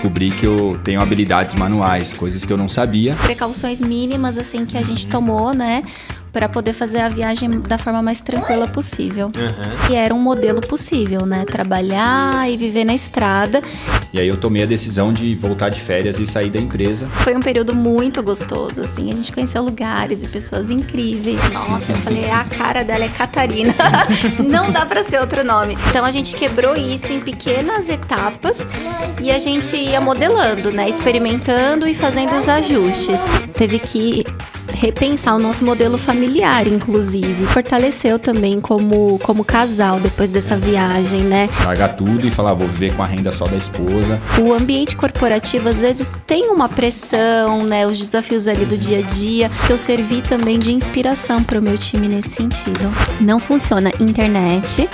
descobri que eu tenho habilidades manuais, coisas que eu não sabia. Precauções mínimas, assim, que a gente tomou, né? Para poder fazer a viagem da forma mais tranquila possível. E era um modelo possível, né? Trabalhar e viver na estrada. E aí eu tomei a decisão de voltar de férias e sair da empresa. Foi um período muito gostoso, assim. A gente conheceu lugares e pessoas incríveis. Nossa, eu falei, a cara dela é Catarina. Não dá para ser outro nome. Então a gente quebrou isso em pequenas etapas e a gente ia modelando, né? Experimentando e fazendo os ajustes. Teve que repensar o nosso modelo familiar, inclusive. Fortaleceu também como casal depois dessa viagem, né? Largar tudo e falar, vou viver com a renda só da esposa. O ambiente corporativo, às vezes, tem uma pressão, né? Os desafios ali do dia a dia, que eu servi também de inspiração para o meu time nesse sentido. Não funciona internet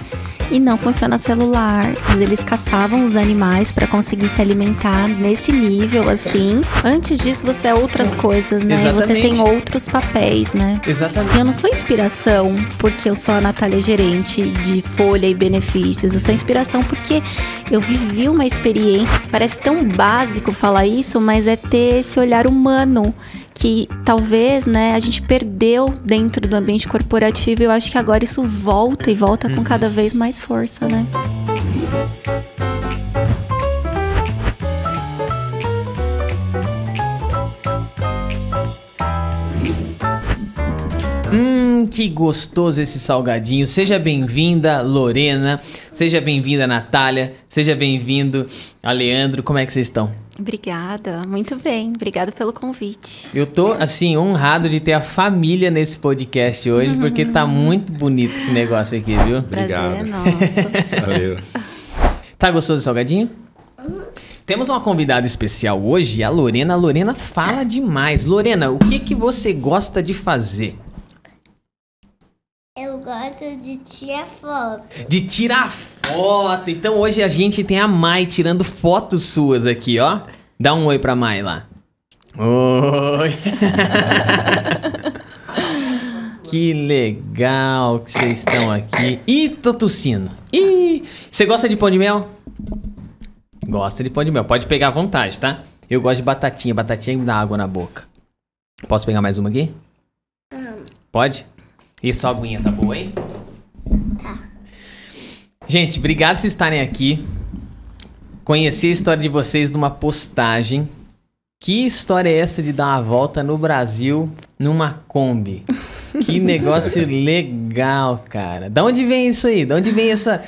e não funciona celular. Eles caçavam os animais para conseguir se alimentar nesse nível, assim. Antes disso, você é outras coisas, né? Exatamente. Você tem outros papéis, né? Exatamente. Eu não sou inspiração porque eu sou a Natália gerente de folha e benefícios. Eu sou inspiração porque eu vivi uma experiência. Parece tão básico falar isso, mas é ter esse olhar humano que talvez, né, a gente perdeu dentro do ambiente corporativo. Eu acho que agora isso volta e volta com cada vez mais força, né? Que gostoso esse salgadinho. Seja bem-vinda, Lorena. Seja bem-vinda, Natália. Seja bem-vindo, Leandro. Como é que vocês estão? Obrigada, muito bem. Obrigada pelo convite. Eu tô, assim, honrado de ter a família nesse podcast hoje, porque tá muito bonito esse negócio aqui, viu? Obrigado. Prazer é nosso. Valeu. Tá gostoso do salgadinho? Temos uma convidada especial hoje, a Lorena. A Lorena fala demais. Lorena, o que você gosta de fazer? Eu gosto de tirar foto. De tirar foto. Então hoje a gente tem a Mai tirando fotos suas aqui, ó. Dá um oi pra Mai lá. Oi. Que legal que vocês estão aqui. Ih, tô tossindo. Ih, você gosta de pão de mel? Gosta de pão de mel. Pode pegar à vontade, tá? Eu gosto de batatinha. Batatinha me dá água na boca. Posso pegar mais uma aqui? Pode? E sua aguinha tá boa, hein? Tá. Gente, obrigado por vocês estarem aqui. Conheci a história de vocês numa postagem. Que história é essa de dar uma volta no Brasil numa Kombi? Que negócio legal, cara. Da onde vem isso aí? Da onde vem essa...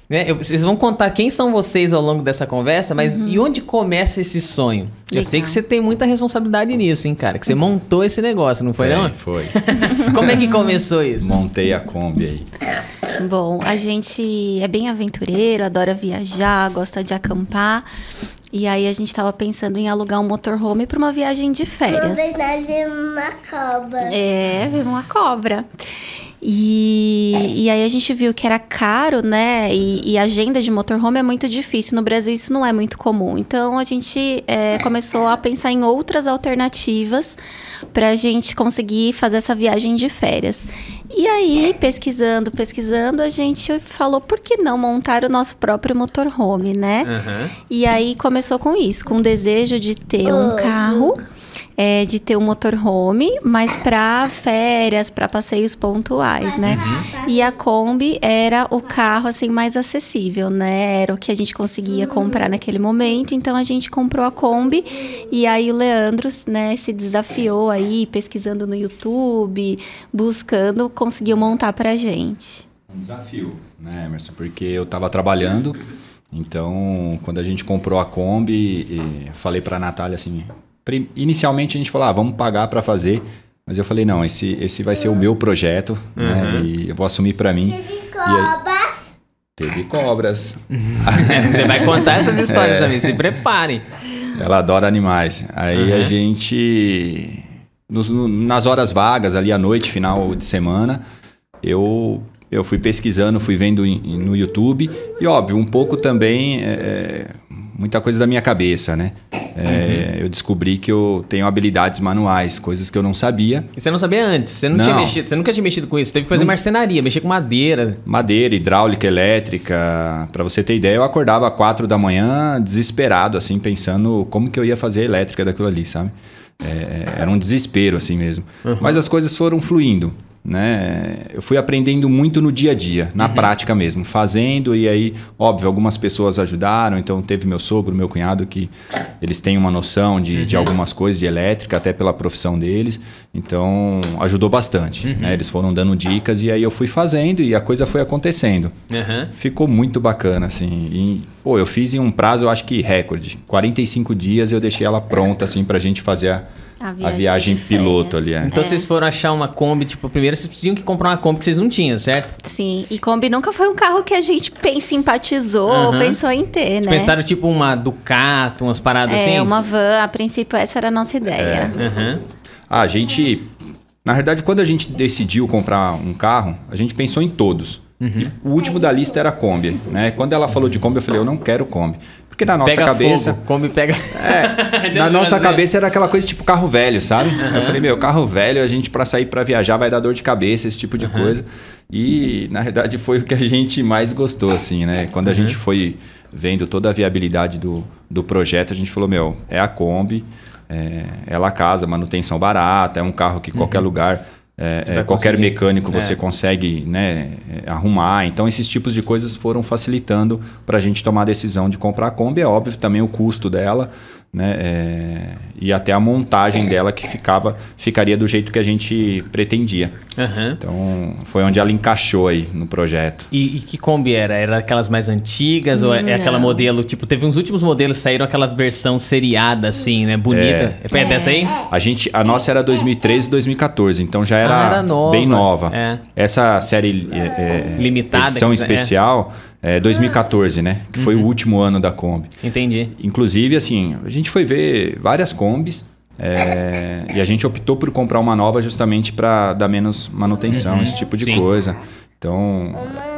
Né? Vocês vão contar quem são vocês ao longo dessa conversa, mas e onde começa esse sonho? Legal. Eu sei que você tem muita responsabilidade nisso, hein, cara? Que você montou esse negócio, não foi não? Foi. Como é que começou isso? Montei a Kombi aí. Bom, a gente é bem aventureiro, adora viajar, gosta de acampar. E aí a gente tava pensando em alugar um motorhome para uma viagem de férias. Na verdade, uma cobra. É, veio uma cobra. E aí a gente viu que era caro, né? E a agenda de motorhome é muito difícil. No Brasil isso não é muito comum. Então a gente começou a pensar em outras alternativas pra gente conseguir fazer essa viagem de férias. E aí, pesquisando, a gente falou, por que não montar o nosso próprio motorhome, né? E aí começou com isso, com o desejo de ter um carro, de ter um motorhome, mas para férias, para passeios pontuais, né? E a Kombi era o carro, assim, mais acessível, né? Era o que a gente conseguia comprar naquele momento. Então, a gente comprou a Kombi e aí o Leandro, né, se desafiou aí, pesquisando no YouTube, buscando, conseguiu montar pra gente. Um desafio, né, Emerson? Porque eu tava trabalhando, então, quando a gente comprou a Kombi, falei pra Natália assim... Inicialmente a gente falou, vamos pagar para fazer, mas eu falei, não, esse vai ser o meu projeto, né, e eu vou assumir para mim. Teve cobras. Teve cobras. Você vai contar essas histórias pra mim, se preparem. Ela adora animais. Aí a gente, nas horas vagas, ali à noite, final de semana, eu fui pesquisando, fui vendo no YouTube, e óbvio, um pouco também, muita coisa da minha cabeça, né? eu descobri que eu tenho habilidades manuais, coisas que eu não sabia. E você não sabia antes? Você não tinha mexido, você nunca tinha mexido com isso? Você teve que fazer marcenaria, mexer com madeira. Madeira, hidráulica, elétrica. Pra você ter ideia, eu acordava às 4 da manhã, desesperado, assim, pensando como que eu ia fazer a elétrica daquilo ali, sabe? Era um desespero, assim mesmo. Mas as coisas foram fluindo, né? Eu fui aprendendo muito no dia a dia, na prática mesmo, fazendo. E aí, óbvio, algumas pessoas ajudaram. Então teve meu sogro, meu cunhado, que eles têm uma noção de algumas coisas de elétrica, até pela profissão deles. Então ajudou bastante, né? Eles foram dando dicas e aí eu fui fazendo e a coisa foi acontecendo. Ficou muito bacana, assim. E, pô, eu fiz em um prazo, eu acho que recorde, 45 dias eu deixei ela pronta, assim, pra gente fazer a viagem piloto ali. Então vocês foram achar uma Kombi, tipo, primeiro vocês tinham que comprar uma Kombi que vocês não tinham, certo? Sim, e Kombi nunca foi um carro que a gente simpatizou, pensou em ter, né? Pensaram tipo uma Ducato, umas paradas assim? Uma van, a princípio essa era a nossa ideia. A gente, na verdade, quando a gente decidiu comprar um carro, a gente pensou em todos. O último da lista era a Kombi, né? Quando ela falou de Kombi, eu falei, eu não quero Kombi. Porque na nossa cabeça... Fogo, Kombi pega... na nossa cabeça era aquela coisa tipo carro velho, sabe? Eu falei, meu, carro velho, a gente pra sair pra viajar vai dar dor de cabeça, esse tipo de coisa. E, na verdade, foi o que a gente mais gostou, assim, né? Quando a gente foi vendo toda a viabilidade do projeto, a gente falou, meu, é a Kombi, ela casa, manutenção barata, é um carro que qualquer lugar... qualquer mecânico você consegue, né, arrumar. Então esses tipos de coisas foram facilitando para a gente tomar a decisão de comprar a Kombi. É óbvio também o custo dela, né, e até a montagem dela que ficaria do jeito que a gente pretendia. Então foi onde ela encaixou aí no projeto. E que Kombi era? Era aquelas mais antigas ou é aquela modelo, tipo, teve uns últimos modelos saíram aquela versão seriada assim, né, bonita. Foi dessa aí? A nossa era 2013 e 2014, então já era nova, bem nova. Essa série limitada, edição especial 2014, né? Que foi o último ano da Kombi. Entendi. Inclusive, assim, a gente foi ver várias Kombis e a gente optou por comprar uma nova justamente para dar menos manutenção, esse tipo de coisa. Então,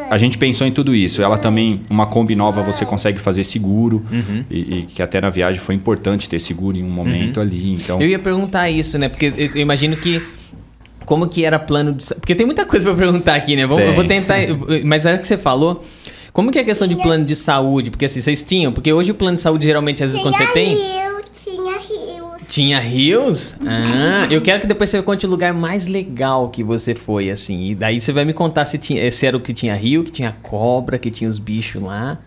a gente pensou em tudo isso. Ela também, uma Kombi nova, você consegue fazer seguro e que até na viagem foi importante ter seguro em um momento ali. Então, eu ia perguntar isso, né? Porque eu imagino que como que era plano de... Porque tem muita coisa para perguntar aqui, né? Eu vou tentar... Mas era que você falou... Como que é a questão de plano de saúde? Porque assim, vocês tinham... Porque hoje o plano de saúde, geralmente, às vezes, quando você tem... Tinha rios. Tinha rios? Eu quero que depois você conte o lugar mais legal que você foi, assim. E daí você vai me contar se era o que tinha rio, que tinha cobra, que tinha os bichos lá.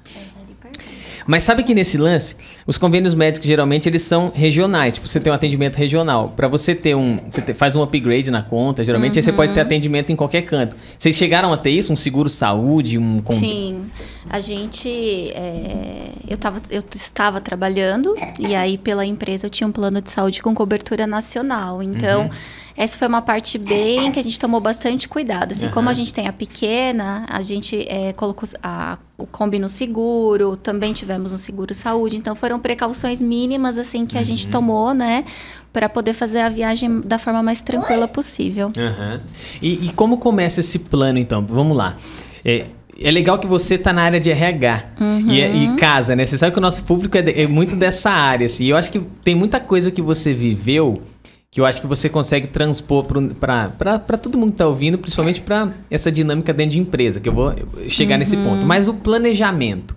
Mas sabe que nesse lance, os convênios médicos geralmente eles são regionais, tipo, você tem um atendimento regional. Para você ter faz um upgrade na conta, geralmente aí você pode ter atendimento em qualquer canto. Vocês chegaram a ter isso? Um seguro saúde? Sim, a gente... eu estava trabalhando e aí pela empresa eu tinha um plano de saúde com cobertura nacional. Então... Essa foi uma parte bem que a gente tomou bastante cuidado. Assim, como a gente tem a pequena, a gente colocou o Kombi no seguro, também tivemos um seguro saúde. Então, foram precauções mínimas, assim, que a gente tomou, né? Para poder fazer a viagem da forma mais tranquila possível. E como começa esse plano, então? Vamos lá. É legal que você tá na área de RH e casa, né? Você sabe que o nosso público é muito dessa área, assim. E eu acho que tem muita coisa que você viveu que eu acho que você consegue transpor para todo mundo que está ouvindo, principalmente para essa dinâmica dentro de empresa, que eu vou chegar nesse ponto. Mas o planejamento.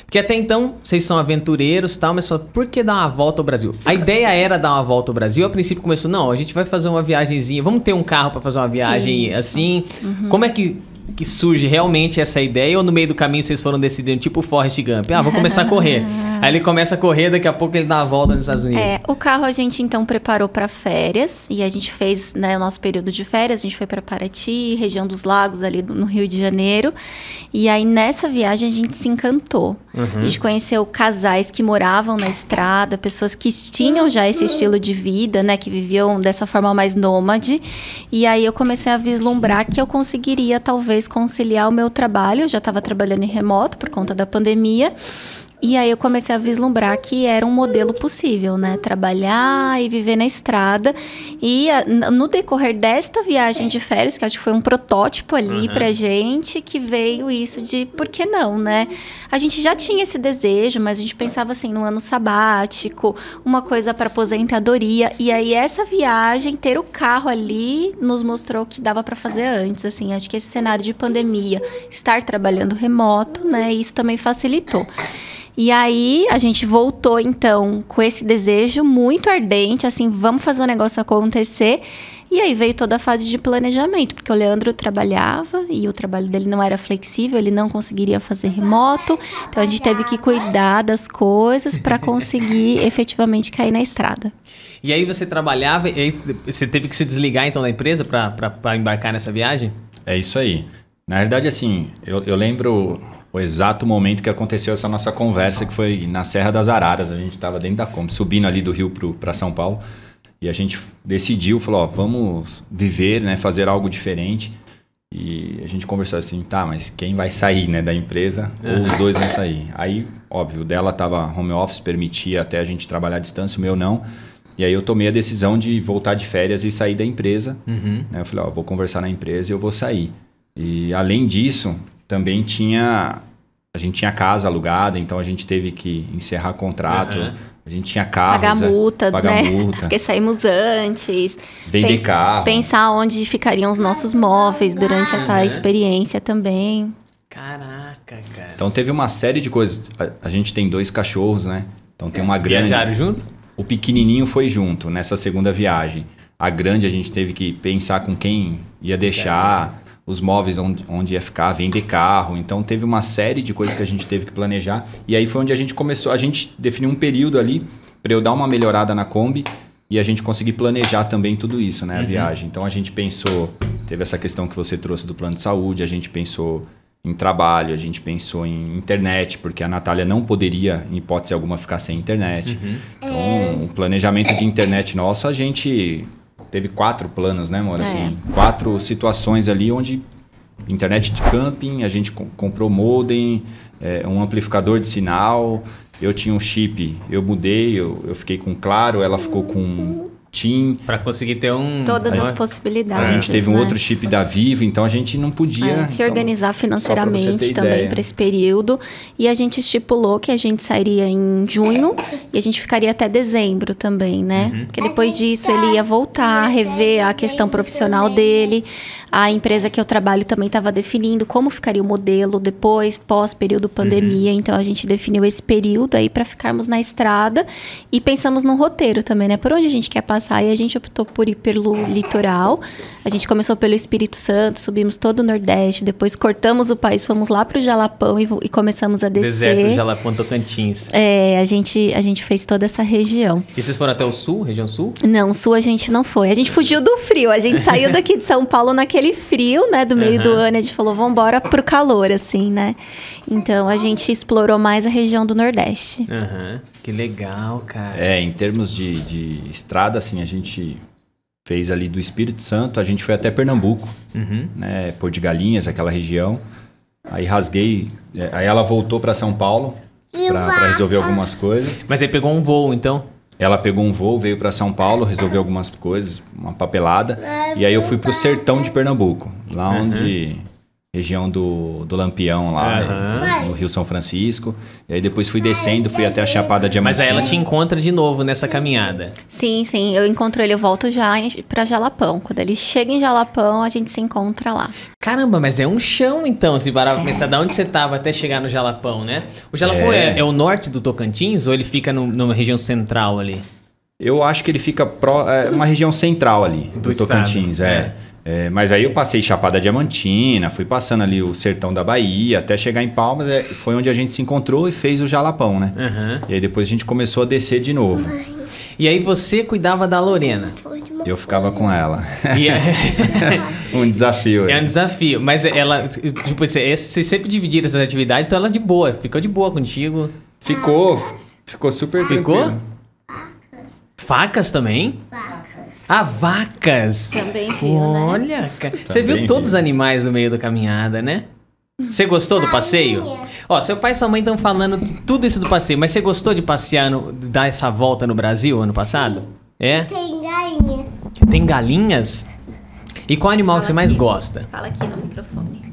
Porque até então, vocês são aventureiros e tal, mas por que dar uma volta ao Brasil? A ideia era dar uma volta ao Brasil, a princípio começou, não, a gente vai fazer uma viagenzinha, vamos ter um carro para fazer uma viagem assim. Como é que surge realmente essa ideia, ou no meio do caminho vocês foram decidindo, tipo o Forrest Gump, vou começar a correr. Aí ele começa a correr, daqui a pouco ele dá a volta nos Estados Unidos. O carro a gente então preparou para férias, e a gente fez, né, o nosso período de férias, a gente foi para Paraty, região dos lagos ali no Rio de Janeiro, e aí nessa viagem a gente se encantou. A gente conheceu casais que moravam na estrada, pessoas que tinham já esse estilo de vida, né, que viviam dessa forma mais nômade, e aí eu comecei a vislumbrar que eu conseguiria talvez conciliar o meu trabalho. Eu já estava trabalhando em remoto por conta da pandemia. E aí eu comecei a vislumbrar que era um modelo possível, né? Trabalhar e viver na estrada. E no decorrer desta viagem de férias, que acho que foi um protótipo ali pra gente, que veio isso de por que não, né? A gente já tinha esse desejo, mas a gente pensava assim, num ano sabático, uma coisa para aposentadoria. E aí essa viagem, ter o carro ali, nos mostrou que dava para fazer antes, assim. Acho que esse cenário de pandemia, estar trabalhando remoto, né? Isso também facilitou. E aí, a gente voltou, então, com esse desejo muito ardente, assim, vamos fazer o negócio acontecer. E aí veio toda a fase de planejamento, porque o Leandro trabalhava e o trabalho dele não era flexível, ele não conseguiria fazer remoto. Então, a gente teve que cuidar das coisas para conseguir efetivamente cair na estrada. E aí você trabalhava, e aí você teve que se desligar, então, da empresa para embarcar nessa viagem? É isso aí. Na verdade, assim, eu lembro o exato momento que aconteceu essa nossa conversa, que foi na Serra das Araras. A gente estava dentro da Kombi, subindo ali do Rio para São Paulo. E a gente decidiu, falou, ó, vamos viver, né, fazer algo diferente. E a gente conversou assim, tá, mas quem vai sair, né, da empresa? Ou os dois vão sair? Aí, óbvio, o dela estava home office, permitia até a gente trabalhar à distância, o meu não. E aí eu tomei a decisão de voltar de férias e sair da empresa. Né? Eu falei, ó, vou conversar na empresa e eu vou sair. E além disso, também a gente tinha casa alugada, então a gente teve que encerrar contrato. A gente tinha carros. Pagar multa. Porque saímos antes. Vender carro. Pensar onde ficariam os nossos móveis durante essa experiência também. Caraca, cara. Então teve uma série de coisas. A gente tem 2 cachorros, né? Então tem uma grande... Viajaram junto? O pequenininho foi junto nessa segunda viagem. A grande a gente teve que pensar com quem ia deixar, os móveis onde ia ficar, vender carro. Então teve uma série de coisas que a gente teve que planejar. E aí foi onde a gente começou. A gente definiu um período ali para eu dar uma melhorada na Kombi e a gente conseguir planejar também tudo isso, né? A viagem. Então a gente pensou, teve essa questão que você trouxe do plano de saúde, a gente pensou em trabalho, a gente pensou em internet, porque a Natália não poderia, em hipótese alguma, ficar sem internet. Então, o planejamento de internet nosso, a gente teve 4 planos, né, amor? Assim, 4 situações ali onde internet de camping, a gente comprou modem, um amplificador de sinal, eu tinha um chip, eu mudei, eu fiquei com Claro, ela ficou com TIM. Para conseguir ter todas as possibilidades. A gente teve um outro chip da Vivo, então a gente não podia se organizar financeiramente também para esse período. E a gente estipulou que a gente sairia em junho e a gente ficaria até dezembro também, né? Porque depois disso ele ia voltar, rever a questão profissional dele. A empresa que eu trabalho também estava definindo como ficaria o modelo depois, pós-período pandemia. Então a gente definiu esse período aí para ficarmos na estrada e pensamos no roteiro também, né? Por onde a gente quer passar. E a gente optou por ir pelo litoral. A gente começou pelo Espírito Santo, subimos todo o Nordeste, depois cortamos o país, fomos lá para o Jalapão e começamos a descer. Deserto, Jalapão, Tocantins. A gente fez toda essa região. E vocês foram até o sul, região sul? Não, sul a gente não foi. A gente fugiu do frio. A gente saiu daqui de São Paulo naquele frio, né, do meio do ano. A gente falou, vamos embora pro calor, assim, né? Então a gente explorou mais a região do Nordeste. Que legal, cara. Em termos de estrada, assim, a gente fez ali do Espírito Santo, a gente foi até Pernambuco, né, Porto de Galinhas, aquela região. Aí rasguei, aí ela voltou para São Paulo para resolver algumas coisas. Mas aí pegou um voo, então? Ela pegou um voo, veio para São Paulo, resolveu algumas coisas, uma papelada. E aí eu fui pro sertão de Pernambuco, lá onde... região do Lampião, lá no Rio São Francisco. E aí depois fui descendo, fui até a Chapada Diamantina. Mas aí ela te encontra de novo nessa caminhada. Sim, eu encontro ele, eu volto já pra Jalapão. Quando ele chega em Jalapão, a gente se encontra lá. Caramba, mas é um chão então, se parar pra pensar de onde você tava até chegar no Jalapão, né? O Jalapão é o norte do Tocantins ou ele fica numa região central ali? Eu acho que ele fica uma região central ali, do Tocantins, mas aí eu passei Chapada Diamantina, fui passando ali o sertão da Bahia, até chegar em Palmas, foi onde a gente se encontrou e fez o Jalapão, né? E aí depois a gente começou a descer de novo. E aí você cuidava da Lorena? Eu ficava com ela. Um desafio. É um desafio, mas ela, tipo, vocês sempre dividiram essas atividades, então ela de boa, ficou de boa contigo? Ficou super tranquilo. Facas também? Vacas. Também viu, Olha, cara. Você viu todos os animais no meio da caminhada, né? Você gostou do passeio? Ó, seu pai e sua mãe estão falando tudo isso do passeio, mas você gostou de passear, dar essa volta no Brasil ano passado? É? Tem galinhas. Tem galinhas? E qual animal que você mais gosta? Fala aqui no microfone.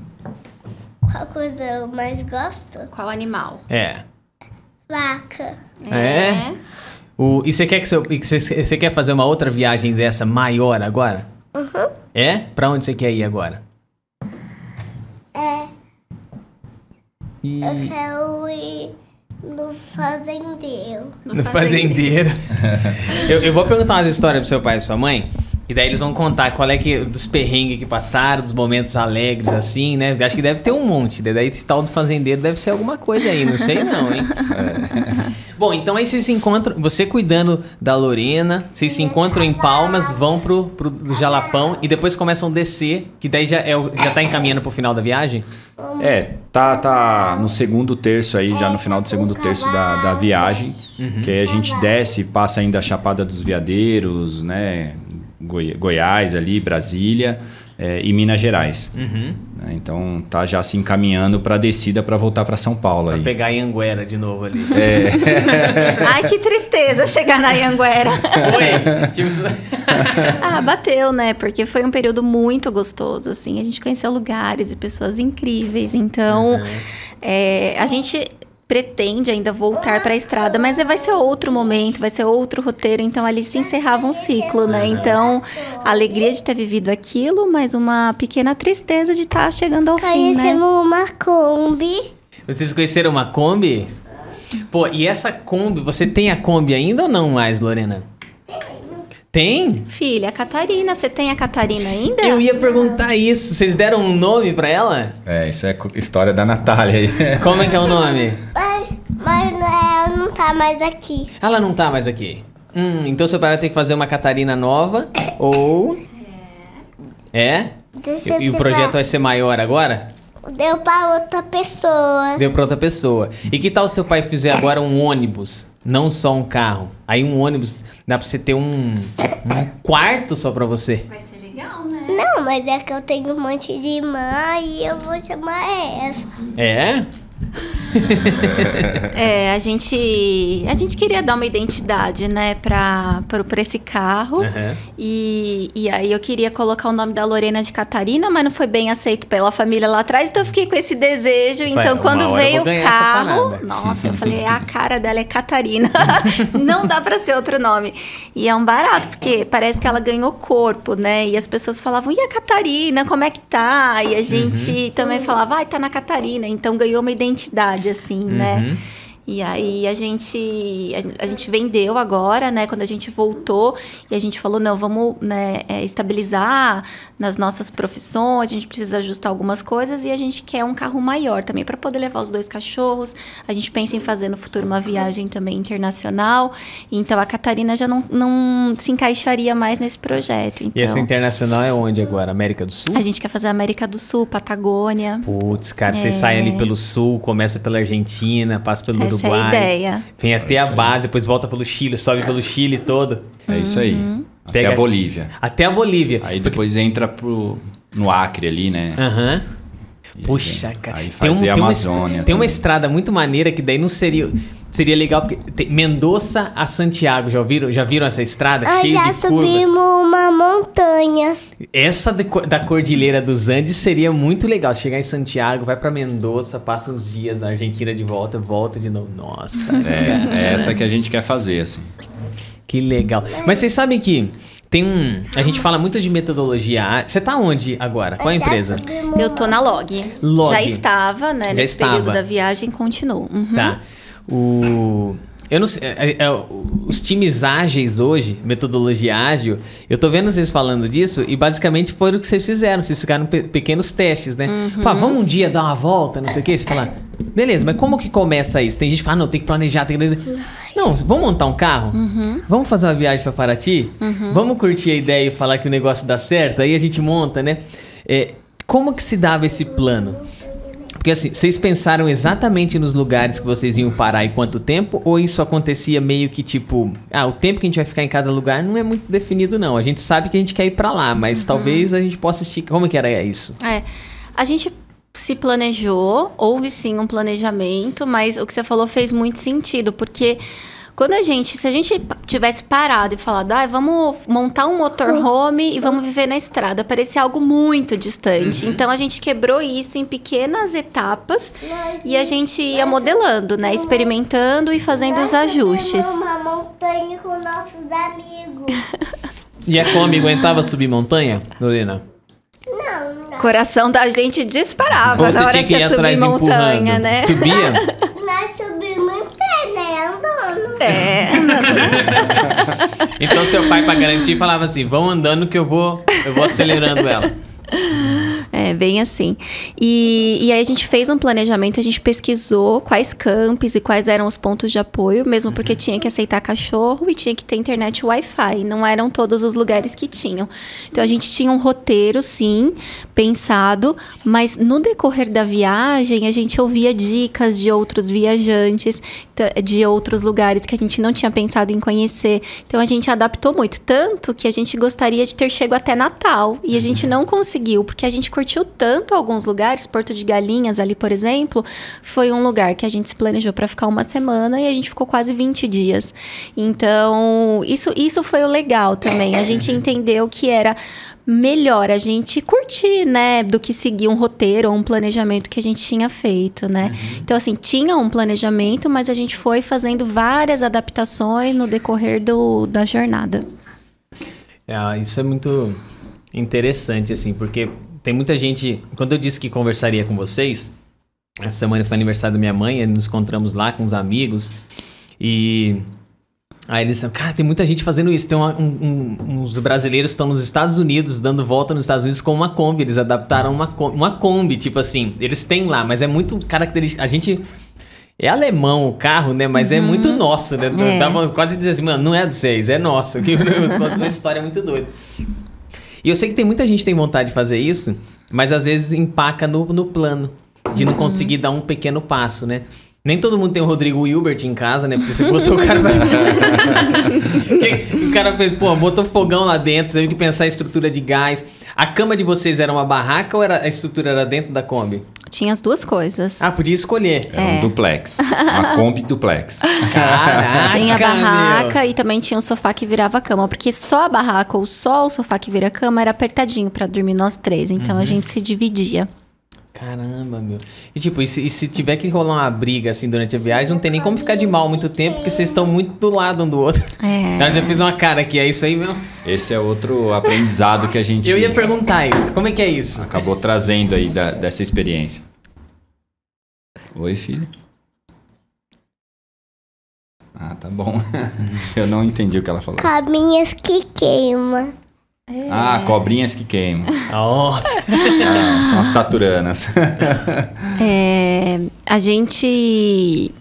Qual coisa eu mais gosto? Qual animal? É. Vaca. É? E você quer você quer fazer uma outra viagem dessa maior agora? Uhum. É? Pra onde você quer ir agora? Eu quero ir no fazendeiro. No fazendeiro. eu vou perguntar umas histórias pro seu pai e sua mãe. E daí eles vão contar qual é que dos perrengues que passaram, dos momentos alegres, assim, né? Acho que deve ter um monte. Daí esse tal do fazendeiro deve ser alguma coisa aí, não sei não, hein? Bom, então aí vocês se encontram, você cuidando da Lorena, vocês se encontram em Palmas, vão pro Jalapão e depois começam a descer, que daí já tá encaminhando pro final da viagem? Tá no segundo terço aí, já no final do segundo terço da viagem, que aí a gente desce, passa ainda a Chapada dos Veadeiros, né? Goiás ali, Brasília e Minas Gerais. Então tá já se encaminhando para a descida para voltar para São Paulo. Pra aí. pegar a Anhanguera de novo ali. Ai, que tristeza chegar na Anhanguera. Foi? Tipo... Bateu, né? Porque foi um período muito gostoso, assim. A gente conheceu lugares e pessoas incríveis. Então, a gente pretende ainda voltar para a estrada, mas vai ser outro momento, vai ser outro roteiro, então ali se encerrava um ciclo, né? Então, a alegria de ter vivido aquilo, mas uma pequena tristeza de estar chegando ao fim, né? Conhecemos uma Kombi. Vocês conheceram uma Kombi? Pô, e essa Kombi, você tem a Kombi ainda ou não mais, Lorena? Tem? Filha, a Catarina, você tem a Catarina ainda? Eu ia perguntar isso. Vocês deram um nome pra ela? Isso é história da Natália aí. Como é que é o nome? Mas ela não tá mais aqui. Ela não tá mais aqui. Então seu pai vai ter que fazer uma Catarina nova ou... É? E o projeto vai ser maior agora? Deu pra outra pessoa. Deu pra outra pessoa. E que tal se seu pai fizer agora um ônibus? Não só um carro. Aí um ônibus, dá pra você ter um quarto só pra você. Vai ser legal, né? Não, mas é que eu tenho um monte de irmã e eu vou chamar essa. É? A gente queria dar uma identidade, né, pra esse carro. E aí eu queria colocar o nome da Lorena de Catarina, mas não foi bem aceito pela família lá atrás, então eu fiquei com esse desejo. Então, quando veio o carro, nossa, eu falei, a cara dela é Catarina. Não dá pra ser outro nome. E é um barato, porque parece que ela ganhou corpo, né? E as pessoas falavam, e a Catarina, como é que tá? E a gente também falava, tá na Catarina. Então ganhou uma identidade, assim, né? E aí a gente vendeu agora, né? Quando a gente voltou e a gente falou, não, vamos, né, estabilizar nas nossas profissões, a gente precisa ajustar algumas coisas e a gente quer um carro maior também para poder levar os 2 cachorros. A gente pensa em fazer no futuro uma viagem também internacional. Então a Catarina já não se encaixaria mais nesse projeto. Então, e essa internacional é onde agora? América do Sul? A gente quer fazer a América do Sul, Patagônia. Putz, cara, vocês saem ali pelo Sul, começa pela Argentina, passa pelo Uruguai. Essa é a ideia. Vem até a base, depois volta pelo Chile, sobe pelo Chile todo. É isso aí. Até a Bolívia. Até a Bolívia. Aí depois entra no Acre ali, né? Puxa, cara. Aí fazer a Amazônia. Tem uma estrada muito maneira que daí não seria... Seria legal porque tem Mendoza a Santiago, já viram essa estrada cheia de curvas? Já subimos uma montanha. Essa da Cordilheira dos Andes seria muito legal. Chegar em Santiago, vai pra Mendoza, passa uns dias na Argentina de volta, volta de novo. Nossa. É essa que a gente quer fazer, assim. Que legal. Mas vocês sabem que a gente fala muito de metodologia. Você tá onde agora? Qual a empresa? Eu tô na Log. Já estava, né? Nesse período da viagem, continuo. Tá. Eu não sei, os times ágeis hoje, metodologia ágil, eu tô vendo vocês falando disso e basicamente foi o que vocês fizeram, vocês ficaram pequenos testes, né? Pá, vamos um dia dar uma volta, não sei o que, você fala, beleza, mas como que começa isso? Tem gente que fala, não, tem que planejar, Não, vamos montar um carro? Vamos fazer uma viagem pra Paraty? Vamos curtir a ideia e falar que o negócio dá certo? Aí a gente monta, né? Como que se dava esse plano? Porque assim, vocês pensaram exatamente nos lugares que vocês iam parar e quanto tempo? Ou isso acontecia meio que tipo... o tempo que a gente vai ficar em cada lugar não é muito definido não. A gente sabe que a gente quer ir pra lá, mas talvez a gente possa esticar. Como que era isso? A gente se planejou, houve sim um planejamento, mas o que você falou fez muito sentido, porque se a gente tivesse parado e falado, vamos montar um motorhome e vamos viver na estrada, parecia algo muito distante. Então, a gente quebrou isso em pequenas etapas e a gente ia modelando, né? Experimentando e fazendo os ajustes. Uma montanha com nossos amigos. E a Kombi aguentava subir montanha, Lorena? Não. Coração da gente disparava Ou você na hora tinha que ir que ia subir atrás montanha, empurrando? né? Subia? Nós subimos em pé, né? Andando. Então seu pai, pra garantir, falava assim, vão andando que eu vou acelerando ela. Bem assim. E aí a gente fez um planejamento, a gente pesquisou quais campos e quais eram os pontos de apoio, mesmo porque tinha que aceitar cachorro e tinha que ter internet Wi-Fi. Não eram todos os lugares que tinham. Então a gente tinha um roteiro, sim, pensado, mas no decorrer da viagem a gente ouvia dicas de outros viajantes, de outros lugares que a gente não tinha pensado em conhecer. Então a gente adaptou muito. Tanto que a gente gostaria de ter chegado até Natal e a gente não conseguiu, porque a gente curtiu tanto alguns lugares. Porto de Galinhas ali, por exemplo, foi um lugar que a gente se planejou para ficar uma semana e a gente ficou quase 20 dias. Então, isso foi o legal também. A gente entendeu que era melhor a gente curtir, né, do que seguir um roteiro ou um planejamento que a gente tinha feito, né? Então, assim, tinha um planejamento, mas a gente foi fazendo várias adaptações no decorrer da jornada. Isso é muito interessante, assim, porque tem muita gente... Quando eu disse que conversaria com vocês, essa semana foi aniversário da minha mãe, nos encontramos lá com os amigos, e aí eles disseram, cara, tem muita gente fazendo isso. Tem uns brasileiros que estão nos Estados Unidos, dando volta nos Estados Unidos com uma Kombi. Eles adaptaram uma Kombi, tipo assim, eles têm lá, mas é muito característico. A gente... É alemão o carro, né? Mas é muito nosso, né? Eu tava quase dizendo assim, mano, não é de vocês, é nosso. Uma história muito doida. E eu sei que tem muita gente que tem vontade de fazer isso, mas às vezes empaca no plano, de não conseguir dar um pequeno passo, né? Nem todo mundo tem o Rodrigo Hilbert em casa, né? Porque você botou o cara... O cara fez, botou fogão lá dentro, teve que pensar em estrutura de gás. A cama de vocês era uma barraca ou a estrutura era dentro da Kombi? Tinha as duas coisas. Podia escolher. Era um duplex. Uma Kombi duplex. Caraca, tinha a barraca meu. E também tinha um sofá que virava a cama. Porque só a barraca ou só o sofá que vira a cama era apertadinho pra dormir nós três. Então a gente se dividia. Caramba, meu. E tipo, e se tiver que rolar uma briga assim durante a viagem, não tem nem como ficar de mal muito tempo, porque vocês estão muito do lado um do outro. Ela já fez uma cara aqui, é isso aí mesmo? Esse é outro aprendizado que a gente... Eu ia perguntar isso, como é que é isso? Acabou trazendo aí dessa experiência. Oi, filho. Tá bom. Eu não entendi o que ela falou. Cabinhas que queima. Cobrinhas que queimam. Nossa. São as taturanas. A gente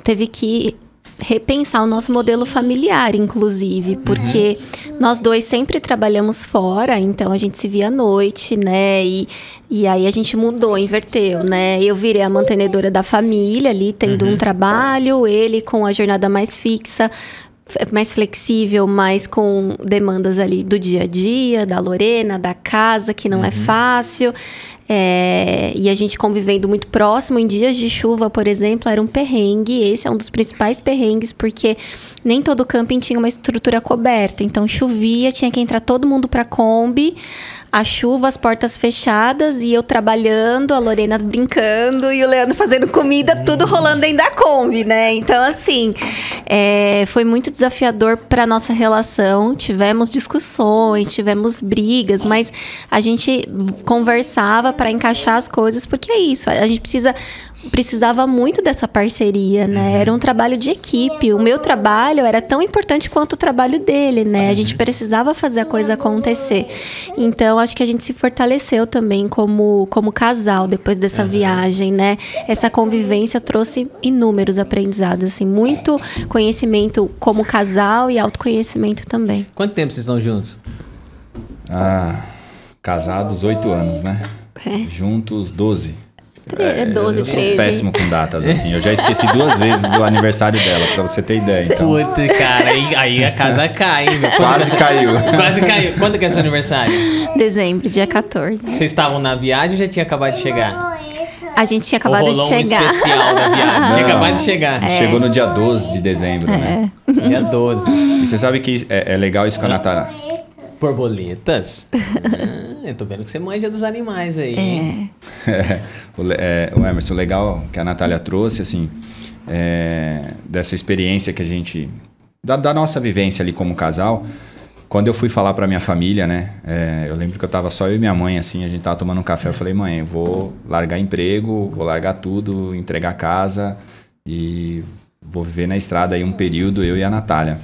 teve que repensar o nosso modelo familiar, inclusive, porque nós dois sempre trabalhamos fora, então a gente se via à noite, né? E aí a gente mudou, inverteu, né? Eu virei a mantenedora da família ali, tendo um trabalho, ele com a jornada mais fixa, mais flexível, mas com demandas ali do dia a dia, da Lorena, da casa, que não é fácil. E a gente convivendo muito próximo, em dias de chuva, por exemplo, era um perrengue. Esse é um dos principais perrengues, porque nem todo camping tinha uma estrutura coberta. Então, chovia, tinha que entrar todo mundo pra Kombi, a chuva, as portas fechadas, e eu trabalhando, a Lorena brincando e o Leandro fazendo comida, tudo rolando dentro da Kombi, né? Então, assim, foi muito desafiador pra nossa relação. Tivemos discussões, tivemos brigas, mas a gente conversava para encaixar as coisas, porque é isso, a gente precisava muito dessa parceria, né? Era um trabalho de equipe. O meu trabalho era tão importante quanto o trabalho dele, né? A gente precisava fazer a coisa acontecer. Então, acho que a gente se fortaleceu também como casal depois dessa viagem, né? Essa convivência trouxe inúmeros aprendizados, assim, muito conhecimento como casal e autoconhecimento também. Quanto tempo vocês estão juntos? Casados 8 anos, né? Juntos 12. 12, eu sou 13. péssimo com datas, assim. Eu já esqueci 2 vezes o aniversário dela, pra você ter ideia. Então, Puta, cara, aí a casa cai, hein, meu? quase caiu. Quase caiu. Quando que é seu aniversário? Dezembro, dia 14. Vocês estavam na viagem ou já tinha acabado de chegar? A gente tinha acabado de rolou chegar. Um especial da viagem. Tinha acabado de chegar. Chegou no dia 12 de dezembro, né? Dia 12. E você sabe que é legal isso com a Natália. Borboletas? Eu tô vendo que você manja dos animais aí. Hein? O Emerson, o legal que a Natália trouxe, assim, dessa experiência que a gente... Da nossa vivência ali como casal, quando eu fui falar pra minha família, né? Eu lembro que eu tava só eu e minha mãe, assim, a gente tava tomando um café, eu falei, mãe, eu vou largar emprego, vou largar tudo, entregar a casa e vou viver na estrada aí um período, eu e a Natália.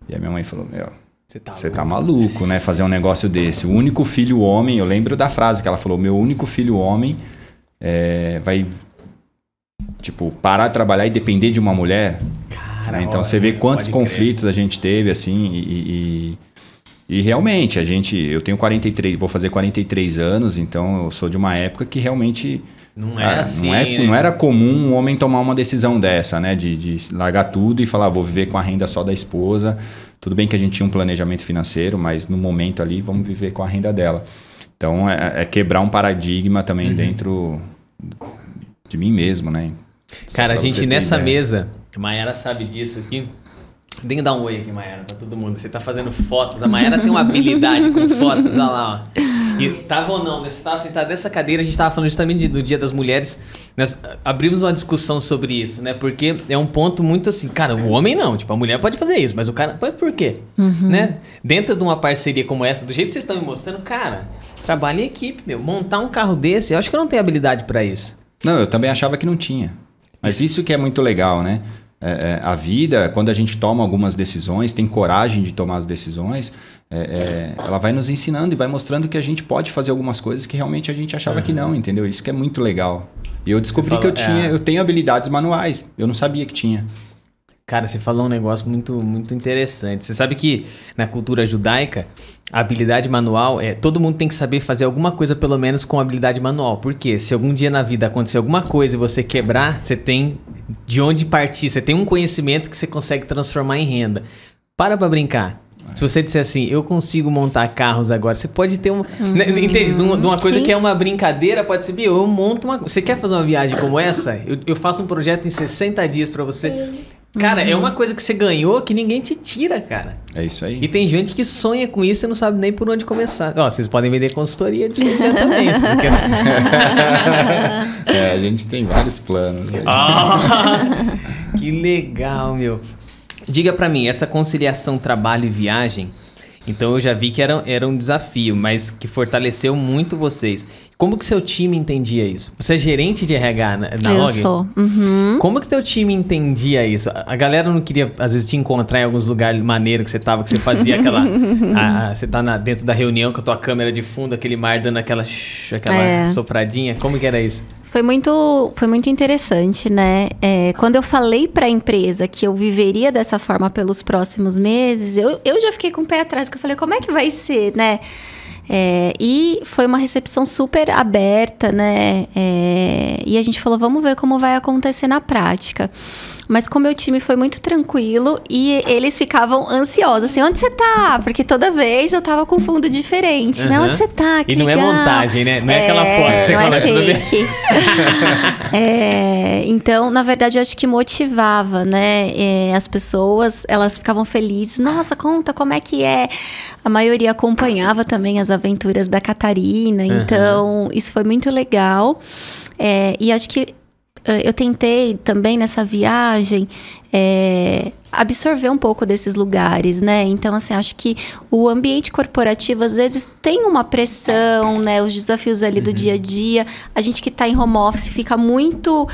E a minha mãe falou, meu... Você tá maluco, né? Fazer um negócio desse. O único filho homem, eu lembro da frase que ela falou, meu único filho homem vai, tipo, parar de trabalhar e depender de uma mulher. Cara, né? Então você vê quantos conflitos a gente teve, assim, e realmente, eu tenho 43, vou fazer 43 anos, então eu sou de uma época que realmente... Não era assim, não era comum um homem tomar uma decisão dessa, né? De largar tudo e falar, vou viver com a renda só da esposa. Tudo bem que a gente tinha um planejamento financeiro, mas no momento ali, vamos viver com a renda dela. Então, é quebrar um paradigma também dentro de mim mesmo, né? Cara, a gente nessa mesa, a Mayara sabe disso aqui. Tem que dar um oi aqui, Mayara, pra todo mundo. Você tá fazendo fotos. A Mayara tem uma habilidade com fotos, olha lá, ó. E tava ou não, você tava sentado nessa cadeira, a gente tava falando justamente do Dia das Mulheres. Nós abrimos uma discussão sobre isso, né? Porque é um ponto muito assim, cara, o homem não, tipo, a mulher pode fazer isso, mas o cara, por quê? Né? Dentro de uma parceria como essa, do jeito que vocês estão me mostrando, cara, trabalho em equipe, meu. Montar um carro desse, eu acho que eu não tenho habilidade pra isso. Não, eu também achava que não tinha. Mas isso que é muito legal, né? A vida, quando a gente toma algumas decisões, tem coragem de tomar as decisões, ela vai nos ensinando e vai mostrando que a gente pode fazer algumas coisas que realmente a gente achava que não, entendeu? Isso que é muito legal. E eu descobri que eu tenho habilidades manuais, eu não sabia que tinha. Cara, você falou um negócio muito, muito interessante. Você sabe que na cultura judaica, a habilidade manual todo mundo tem que saber fazer alguma coisa pelo menos com habilidade manual. Porque se algum dia na vida acontecer alguma coisa e você quebrar, você tem de onde partir. Você tem um conhecimento que você consegue transformar em renda. Para brincar. Se você disser assim, eu consigo montar carros agora, você pode ter entende? De uma coisa que é uma brincadeira, pode ser, eu monto uma... Você quer fazer uma viagem como essa? Eu faço um projeto em 60 dias pra você... Cara, é uma coisa que você ganhou que ninguém te tira, cara. É isso aí. E tem gente que sonha com isso e não sabe nem por onde começar. Ó, vocês podem vender consultoria disso aí já também. A gente tem vários planos. Que legal, meu. Diga pra mim, essa conciliação trabalho e viagem, então eu já vi que era um desafio, mas que fortaleceu muito vocês. Como que seu time entendia isso? Você é gerente de RH na Eu Log? sou. Como que seu time entendia isso? A galera não queria, às vezes, te encontrar em alguns lugares maneiros que você tava, que você fazia aquela... você tá dentro da reunião com a tua câmera de fundo, aquele mar dando aquela sopradinha. Como que era isso? Foi muito interessante, né? Quando eu falei para a empresa que eu viveria dessa forma pelos próximos meses, eu já fiquei com o pé atrás, que eu falei, como é que vai ser, né? E foi uma recepção super aberta, né? E a gente falou, vamos ver como vai acontecer na prática. Mas com o meu time foi muito tranquilo e eles ficavam ansiosos, assim, onde você tá? Porque toda vez eu tava com fundo diferente, né? Onde você tá? Que e não legal. É montagem, né? Não é aquela foto que você não fake. Então, na verdade, eu acho que motivava, né? As pessoas, elas ficavam felizes. Nossa, conta como é que é. A maioria acompanhava também as aventuras da Catarina. Então, isso foi muito legal. E acho que eu tentei também nessa viagem absorver um pouco desses lugares, né? Então, assim, acho que o ambiente corporativo, às vezes, tem uma pressão, né? Os desafios ali do dia a dia. A gente que está em home office fica muito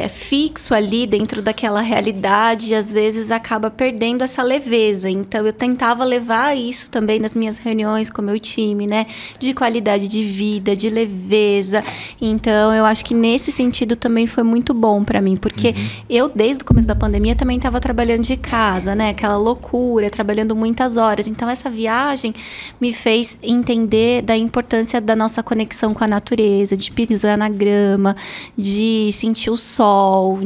fixo ali dentro daquela realidade e, às vezes, acaba perdendo essa leveza. Então, eu tentava levar isso também nas minhas reuniões com o meu time, né? De qualidade de vida, de leveza. Então, eu acho que nesse sentido também foi muito bom para mim, porque eu, desde o começo da da pandemia, também estava trabalhando de casa, né? Aquela loucura, trabalhando muitas horas. Então, essa viagem me fez entender da importância da nossa conexão com a natureza, de pisar na grama, de sentir o sol,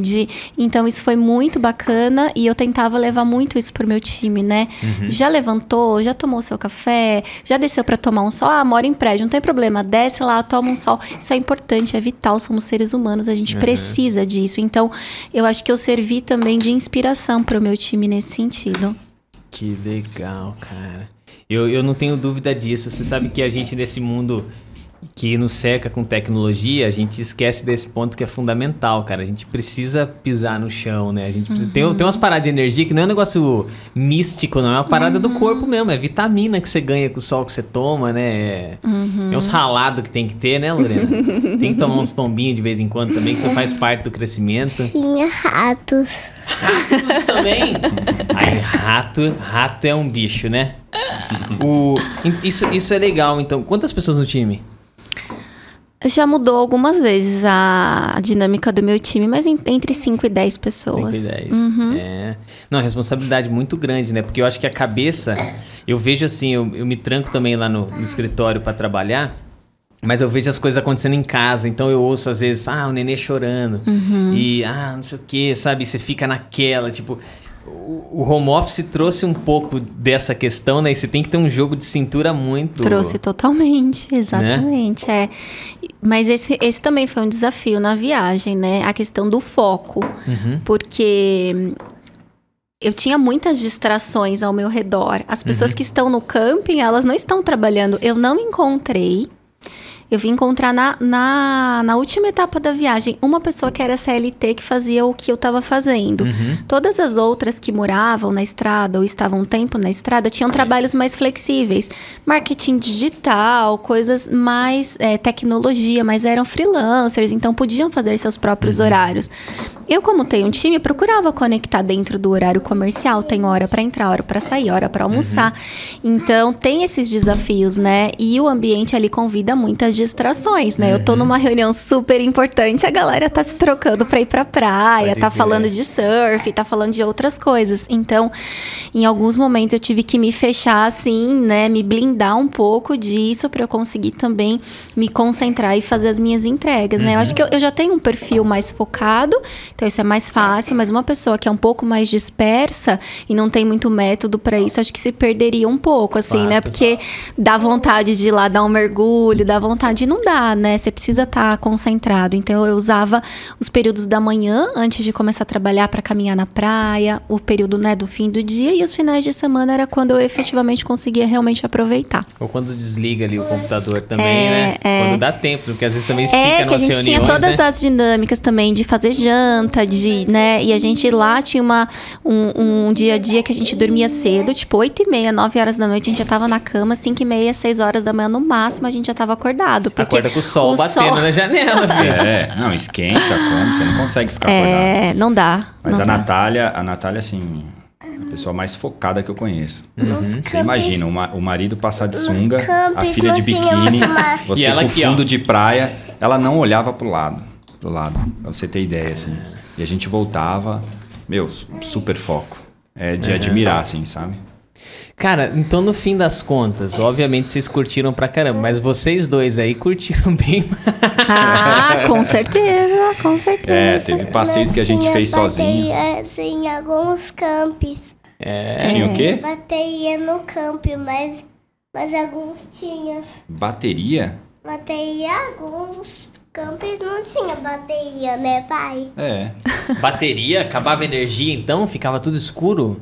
Então, isso foi muito bacana e eu tentava levar muito isso pro meu time, né? Já levantou, já tomou seu café, já desceu para tomar um sol? Mora em prédio, não tem problema, desce lá, toma um sol. Isso é importante, é vital, somos seres humanos, a gente precisa disso. Então, eu acho que eu servi também de inspiração pro meu time nesse sentido. Que legal, cara. Eu não tenho dúvida disso. Você sabe que a gente, nesse mundo que nos cerca com tecnologia, a gente esquece desse ponto que é fundamental, cara. A gente precisa pisar no chão, né? A gente precisa... tem umas paradas de energia que não é um negócio místico, não. É uma parada do corpo mesmo. É vitamina que você ganha com o sol que você toma, né? É uns ralados que tem que ter, né, Lorena? Tem que tomar uns tombinhos de vez em quando também, que isso faz parte do crescimento. Tinha ratos. Ratos também? Aí, rato é um bicho, né? Isso é legal, então. Quantas pessoas no time? Já mudou algumas vezes a dinâmica do meu time, mas entre 5 e 10 pessoas. 5 e 10. Não, responsabilidade muito grande, né? Porque eu acho que a cabeça... Eu vejo assim, eu me tranco também lá no escritório para trabalhar, mas eu vejo as coisas acontecendo em casa. Então eu ouço às vezes, o nenê chorando. E, não sei o que, sabe? Você fica naquela, tipo... O home office trouxe um pouco dessa questão, né? E você tem que ter um jogo de cintura muito... Trouxe totalmente, exatamente, né? Mas esse também foi um desafio na viagem, né? A questão do foco. Porque eu tinha muitas distrações ao meu redor. As pessoas que estão no camping, elas não estão trabalhando. Eu não encontrei... Eu vim encontrar na última etapa da viagem uma pessoa que era CLT que fazia o que eu estava fazendo. Todas as outras que moravam na estrada ou estavam um tempo na estrada tinham trabalhos mais flexíveis. Marketing digital, coisas mais tecnologia, mas eram freelancers, então podiam fazer seus próprios horários. Eu, como tenho um time, procurava conectar dentro do horário comercial. Tem hora para entrar, hora para sair, hora para almoçar. Então, tem esses desafios, né? E o ambiente ali convida muitas distrações, né? Eu tô numa reunião super importante, a galera tá se trocando pra ir pra praia, tá falando de surf, tá falando de outras coisas. Então, em alguns momentos eu tive que me fechar assim, né? Me blindar um pouco disso pra eu conseguir também me concentrar e fazer as minhas entregas, né? Eu acho que eu já tenho um perfil mais focado, então isso é mais fácil, mas uma pessoa que é um pouco mais dispersa e não tem muito método pra isso, acho que se perderia um pouco, assim, né? Porque dá vontade de ir lá dar um mergulho, dá vontade, não dá, né? Você precisa estar concentrado. Então, eu usava os períodos da manhã, antes de começar a trabalhar, para caminhar na praia, o período, né, do fim do dia, e os finais de semana era quando eu efetivamente conseguia realmente aproveitar. Ou quando desliga ali o computador também, né? Quando dá tempo, porque às vezes também estica nas reuniões, que a gente tinha todas as dinâmicas também de fazer janta, né? E a gente lá tinha um dia a dia que a gente dormia cedo, tipo 8h30, 9 horas da noite, a gente já tava na cama, 5h30, 6 horas da manhã no máximo, a gente já tava acordado. Acorda com o sol batendo na janela, filho. Não, esquenta, como? Você não consegue ficar acordado. Não dá. Mas não a Natália, assim, a pessoa mais focada que eu conheço. Você imagina, o marido passar de sunga, a filha de biquíni, você com aqui, fundo de praia, ela não olhava pro lado, pra você ter ideia, assim. E a gente voltava, super foco. É de admirar, assim, sabe? Cara, então no fim das contas, obviamente vocês curtiram pra caramba, mas vocês dois aí curtiram bem. Com certeza, com certeza. Teve passeios que a gente fez sozinho. Em alguns campos. Tinha o quê? Bateria no campo, mas alguns tinham. Bateria? Bateria, alguns campos não tinha bateria, né, pai? Bateria? Acabava a energia, então? Ficava tudo escuro?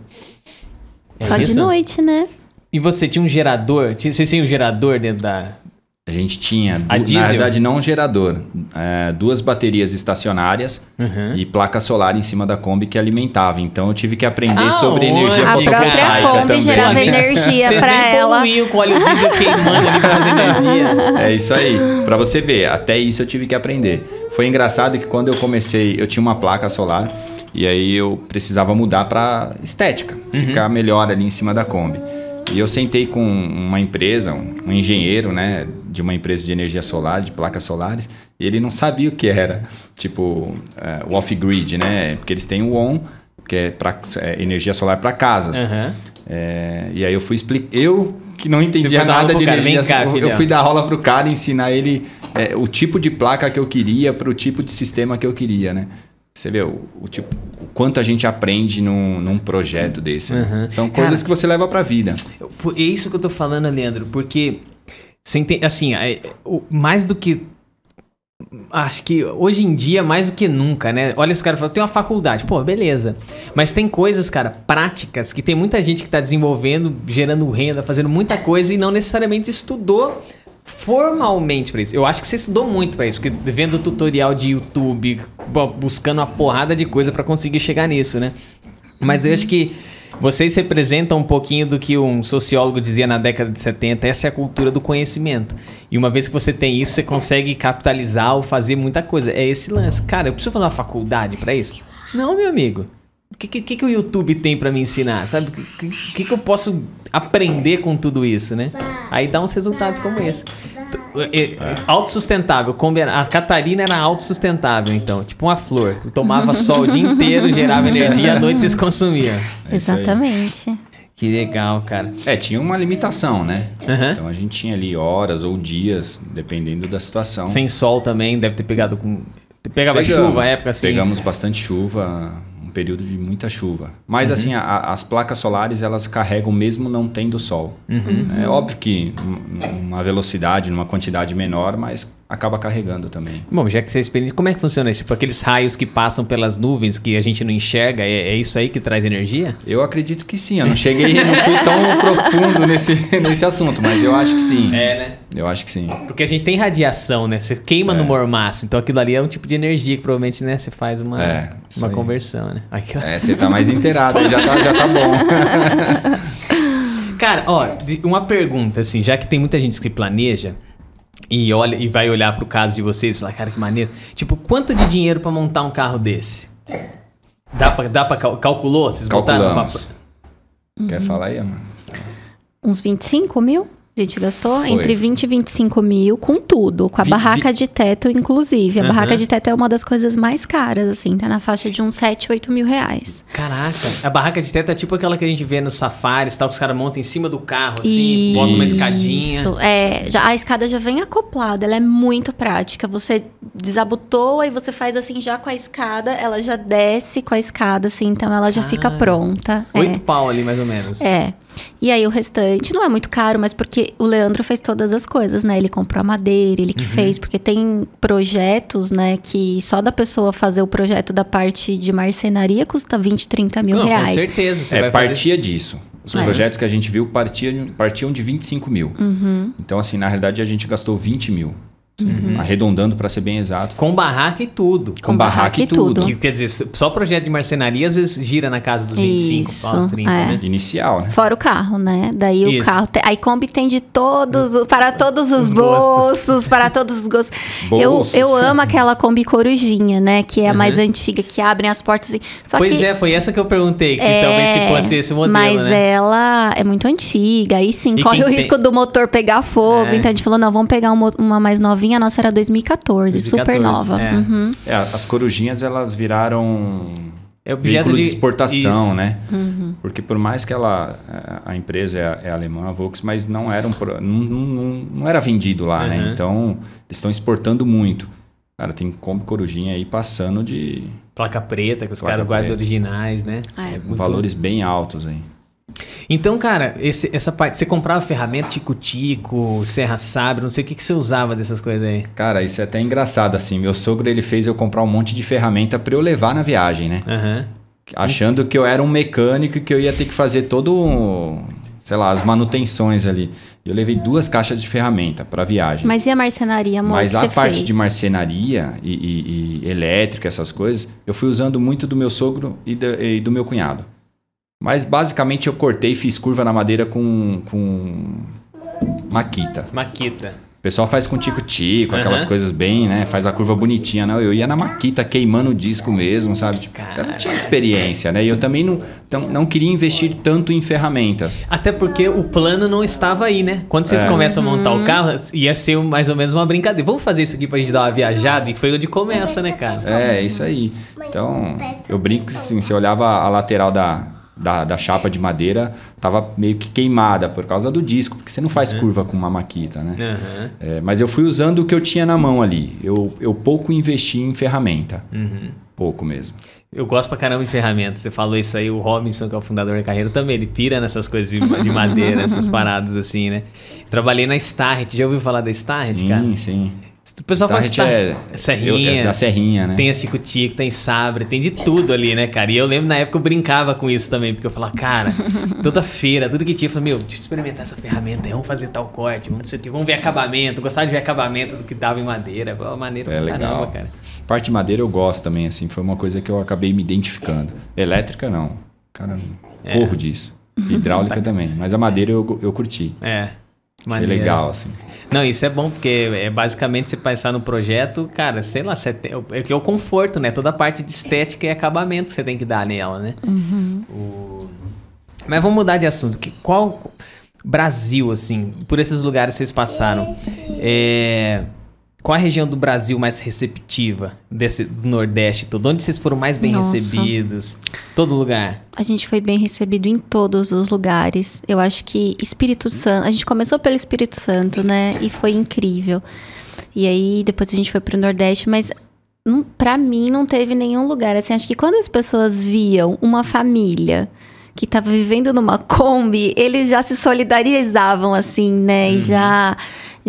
Só de noite, né? E você tinha um gerador? Vocês tinham um gerador dentro da... A gente tinha, na verdade não um gerador, 2 baterias estacionárias e placa solar em cima da Kombi que alimentava. Então eu tive que aprender sobre energia fotovoltaica também. A própria Kombi gerava energia pra ela. Vocês nem poluíam com óleo diesel queimando ali pra fazer energia. É isso aí. Pra você ver, até isso eu tive que aprender. Foi engraçado que quando eu comecei, eu tinha uma placa solar e aí eu precisava mudar pra estética, ficar melhor ali em cima da Kombi. E eu sentei com uma empresa, um engenheiro, né, de uma empresa de energia solar, de placas solares, e ele não sabia o que era, tipo, o off-grid, né, porque eles têm o on que é energia solar para casas. E aí eu fui explicar. Eu que não entendia nada de energia solar, eu fui dar aula pro cara, ensinar ele o tipo de placa que eu queria para o tipo de sistema que eu queria, né? Você vê o quanto a gente aprende num projeto desse. Né? São coisas que você leva para a vida. É isso que eu tô falando, Leandro, porque assim, mais do que... Acho que hoje em dia, mais do que nunca, né? Olha, esse cara fala, tem uma faculdade. Pô, beleza. Mas tem coisas, cara, práticas, que tem muita gente que tá desenvolvendo, gerando renda, fazendo muita coisa e não necessariamente estudou formalmente pra isso. Eu acho que você estudou muito pra isso, porque vendo tutorial de YouTube, buscando uma porrada de coisa pra conseguir chegar nisso, né? Mas eu acho que vocês representam um pouquinho do que um sociólogo dizia na década de 70, essa é a cultura do conhecimento. E uma vez que você tem isso, você consegue capitalizar ou fazer muita coisa. É esse lance. Cara, eu preciso fazer uma faculdade pra isso? Não, meu amigo. O que o YouTube tem pra me ensinar? Sabe? O que eu posso aprender com tudo isso, né? Aí dá uns resultados como esse. Autossustentável. A Catarina era autossustentável, então. Tipo uma flor. Tomava sol o dia inteiro, gerava energia, à noite vocês consumiam. Exatamente. Que legal, cara. Tinha uma limitação, né? Então a gente tinha ali horas ou dias, dependendo da situação. Sem sol também, deve ter pegado com... Pegava chuva a época assim? Pegamos bastante chuva, um período de muita chuva. Mas assim, as placas solares, elas carregam mesmo não tendo sol. É óbvio que uma velocidade, numa quantidade menor, mas acaba carregando também. Bom, já que você experimenta, como é que funciona isso? Tipo, aqueles raios que passam pelas nuvens que a gente não enxerga, é isso aí que traz energia? Eu acredito que sim. Eu não cheguei, não fui tão profundo nesse assunto, mas eu acho que sim. Né? Eu acho que sim. Porque a gente tem radiação, né? Você queima no mormaço, então aquilo ali é um tipo de energia que provavelmente, né, você faz uma conversão, né? Você tá mais inteirado, já tá bom. Cara, ó, uma pergunta, assim, já que tem muita gente que planeja e olha e vai olhar pro caso de vocês e falar, cara, que maneiro. Tipo, quanto de dinheiro pra montar um carro desse? Dá pra calculou? Vocês Calculamos. Quer falar aí, amor? Uns 25 mil? A gente gastou entre 20 e 25 mil com tudo, com a barraca de teto, inclusive. A barraca de teto é uma das coisas mais caras, assim, tá na faixa de uns 7, 8 mil reais. Caraca, a barraca de teto é tipo aquela que a gente vê nos safaris, tal, que os caras montam em cima do carro, assim, botam uma escadinha. Isso, a escada já vem acoplada, ela é muito prática. Você desabotoa e você faz assim já com a escada, ela já desce com a escada, assim, então ela já fica pronta. 8 pau ali, mais ou menos. E aí o restante não é muito caro, mas porque o Leandro fez todas as coisas, né? Ele comprou a madeira, ele que fez, porque tem projetos, né, que só da pessoa fazer o projeto da parte de marcenaria custa 20, 30 mil reais. Com certeza. Você vai partia disso. Os projetos que a gente viu partiam de 25 mil. Então, assim, na realidade, a gente gastou 20 mil. Arredondando para ser bem exato. Com barraca e tudo. Com barraca e tudo. Que, quer dizer, só o projeto de marcenaria às vezes gira na casa dos 25, aos 30, né? Inicial, né? Fora o carro, né? Daí o carro... A Kombi tem de todos... Para todos os bolsos, para todos os gostos. Eu amo aquela Kombi Corujinha, né? Que é a mais antiga, que abrem as portas assim. Só foi essa que eu perguntei, que talvez se fosse esse modelo, mas né? ela é muito antiga. Aí sim, corre o risco do motor pegar fogo. Então a gente falou, não, vamos pegar uma mais novinha. A nossa era 2014, super nova. As corujinhas, elas viraram veículo de exportação, né? Porque por mais que a empresa é alemã, a Volks, mas não era vendido lá, né? Então, eles estão exportando muito. Cara, tem Kombi Corujinha aí passando de... Placa preta, que os caras guardam originais, né? Valores bem altos aí. Então, cara, essa parte, você comprava ferramenta tico-tico, serra-sabre, não sei o que você usava dessas coisas aí. Cara, isso é até engraçado, assim. Meu sogro, ele fez eu comprar um monte de ferramenta pra eu levar na viagem, né? Achando que eu era um mecânico e que eu ia ter que fazer sei lá, as manutenções ali. Eu levei 2 caixas de ferramenta pra viagem. Mas e a marcenaria, amor? Mas a parte de marcenaria e elétrica, essas coisas, eu fui usando muito do meu sogro e do meu cunhado. Mas basicamente eu cortei e fiz curva na madeira com Makita. pessoal faz com tico-tico, aquelas coisas bem, né? Faz a curva bonitinha. Não, eu ia na maquita queimando o disco mesmo, sabe? Tipo, eu não tinha experiência, né? E eu também não queria investir tanto em ferramentas. Até porque o plano não estava aí, né? Quando vocês começam a montar o carro, ia ser mais ou menos uma brincadeira. Vamos fazer isso aqui pra gente dar uma viajada? E foi onde começa, né, cara? É, isso aí. Então, eu brinco assim, você olhava a lateral da chapa de madeira, tava meio que queimada por causa do disco, porque você não faz curva com uma maquita, né? Mas eu fui usando o que eu tinha na mão ali. Eu pouco investi em ferramenta. Pouco mesmo. Eu gosto pra caramba de ferramentas. Você falou isso aí, o Robinson, que é o fundador da carreira, também. Ele pira nessas coisas de madeira, essas paradas assim, né? Eu trabalhei na Starrett. Já ouviu falar da Starrett, cara? Sim. O pessoal fala Serrinha. Da Serrinha, né? Tem as tico-tico, tem sabre, tem de tudo ali, né, cara? E eu lembro na época eu brincava com isso também, porque eu falava, cara, toda feira, tudo que tinha, eu falava, meu, deixa eu experimentar essa ferramenta aí, vamos fazer tal corte, vamos ver acabamento, gostava de ver acabamento do que dava em madeira, maneiro pra legal. caramba, cara. Parte de madeira eu gosto também, assim, foi uma coisa que eu acabei me identificando. Elétrica, não. Cara, corro disso. Hidráulica também, mas a madeira eu curti. Achei legal, assim. Não, isso é bom, porque basicamente você pensar no projeto, cara, sei lá, é o conforto, né? Toda a parte de estética e acabamento que você tem que dar nela, né? Mas vamos mudar de assunto. Qual Brasil, assim, por esses lugares que vocês passaram, qual a região do Brasil mais receptiva do Nordeste todo? Onde vocês foram mais bem recebidos? Todo lugar? A gente foi bem recebido em todos os lugares. Eu acho que Espírito Santo... A gente começou pelo Espírito Santo, né? E foi incrível. E aí, depois a gente foi pro Nordeste, mas... Pra mim, não teve nenhum lugar. Assim, acho que quando as pessoas viam uma família que tava vivendo numa Kombi, eles já se solidarizavam, assim, né? E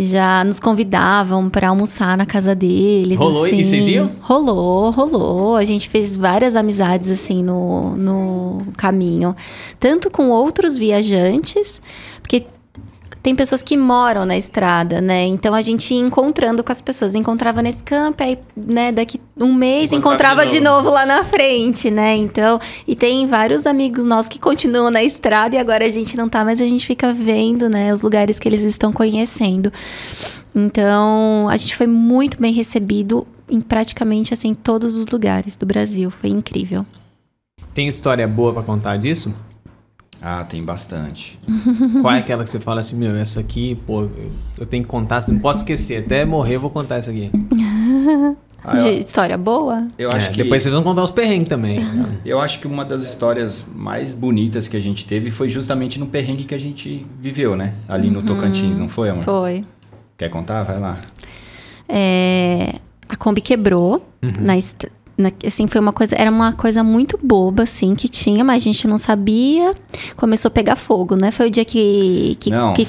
já nos convidavam para almoçar na casa deles. Rolou assim. E vocês iam? Rolou. A gente fez várias amizades, assim, no caminho. Tanto com outros viajantes, porque tem pessoas que moram na estrada, né? Então a gente ia encontrando com as pessoas. Encontrava nesse campo, aí, né, daqui um mês encontrava de novo lá na frente, né? Então, e tem vários amigos nossos que continuam na estrada e agora a gente não tá, mas a gente fica vendo, né, os lugares que eles estão conhecendo. Então, a gente foi muito bem recebido em praticamente, assim, todos os lugares do Brasil. Foi incrível. Tem história boa pra contar disso? Ah, tem bastante. Qual é aquela que você fala assim, meu, essa aqui, pô, eu tenho que contar, não posso esquecer, até morrer eu vou contar isso aqui. De história boa? Eu acho que depois vocês vão contar os perrengues também. Eu acho que uma das histórias mais bonitas que a gente teve foi justamente no perrengue que a gente viveu, né? Ali no Tocantins, não foi, amor? Foi. Quer contar? Vai lá. A Kombi quebrou assim, era uma coisa muito boba, assim, que tinha, mas a gente não sabia. Começou a pegar fogo, né? Foi o dia que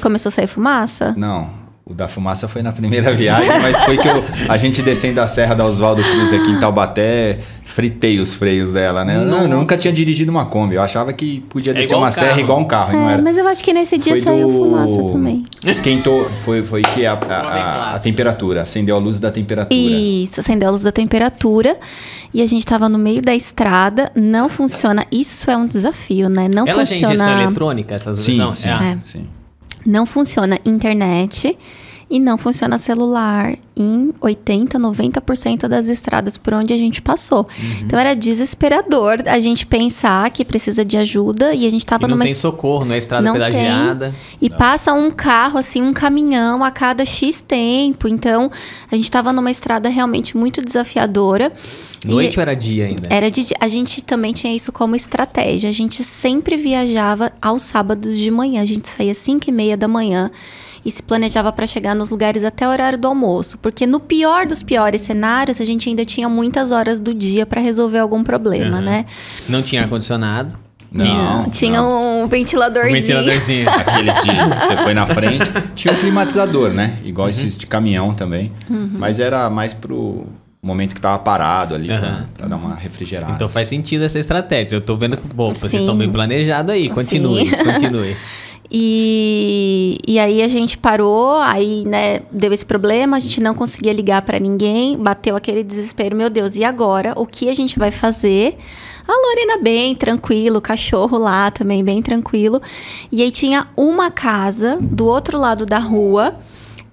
começou a sair fumaça? Não, o da fumaça foi na primeira viagem, mas foi que a gente descendo a serra da Oswaldo Cruz aqui em Taubaté, fritei os freios dela, né? Eu nunca tinha dirigido uma Kombi, eu achava que podia descer uma serra igual um carro. Não era. Mas eu acho que nesse dia saiu fumaça também. Esquentou, foi que a temperatura, acendeu a luz da temperatura. Isso, acendeu a luz da temperatura. E a gente tava no meio da estrada, não funciona. Isso é um desafio, né? Não Ela funciona. Tem injeção eletrônica, essas visões? Sim. Não funciona internet e não funciona celular em 80%, 90% das estradas por onde a gente passou. Então era desesperador a gente pensar que precisa de ajuda e a gente tava não tem socorro, não é estrada pedagiada. E passa um carro, assim, um caminhão a cada X tempo. Então a gente tava numa estrada realmente muito desafiadora. Noite ou era dia ainda? Era de dia. A gente também tinha isso como estratégia. A gente sempre viajava aos sábados de manhã. A gente saía 5h30 da manhã e se planejava para chegar nos lugares até o horário do almoço. Porque no pior dos piores cenários, a gente ainda tinha muitas horas do dia para resolver algum problema, né? Não tinha ar-condicionado? Tinha um ventiladorzinho. Aqueles que você põe na frente. Tinha um climatizador, né? Igual esses de caminhão também. Mas era mais pro momento que tava parado ali, pra dar uma refrigerada. Então faz sentido essa estratégia. Eu tô vendo que, vocês estão bem planejados aí. Continue. E aí a gente parou, aí, né, deu esse problema, a gente não conseguia ligar pra ninguém, bateu aquele desespero, meu Deus, e agora? O que a gente vai fazer? A Lorena bem tranquilo, o cachorro lá também bem tranquilo. E aí tinha uma casa do outro lado da rua,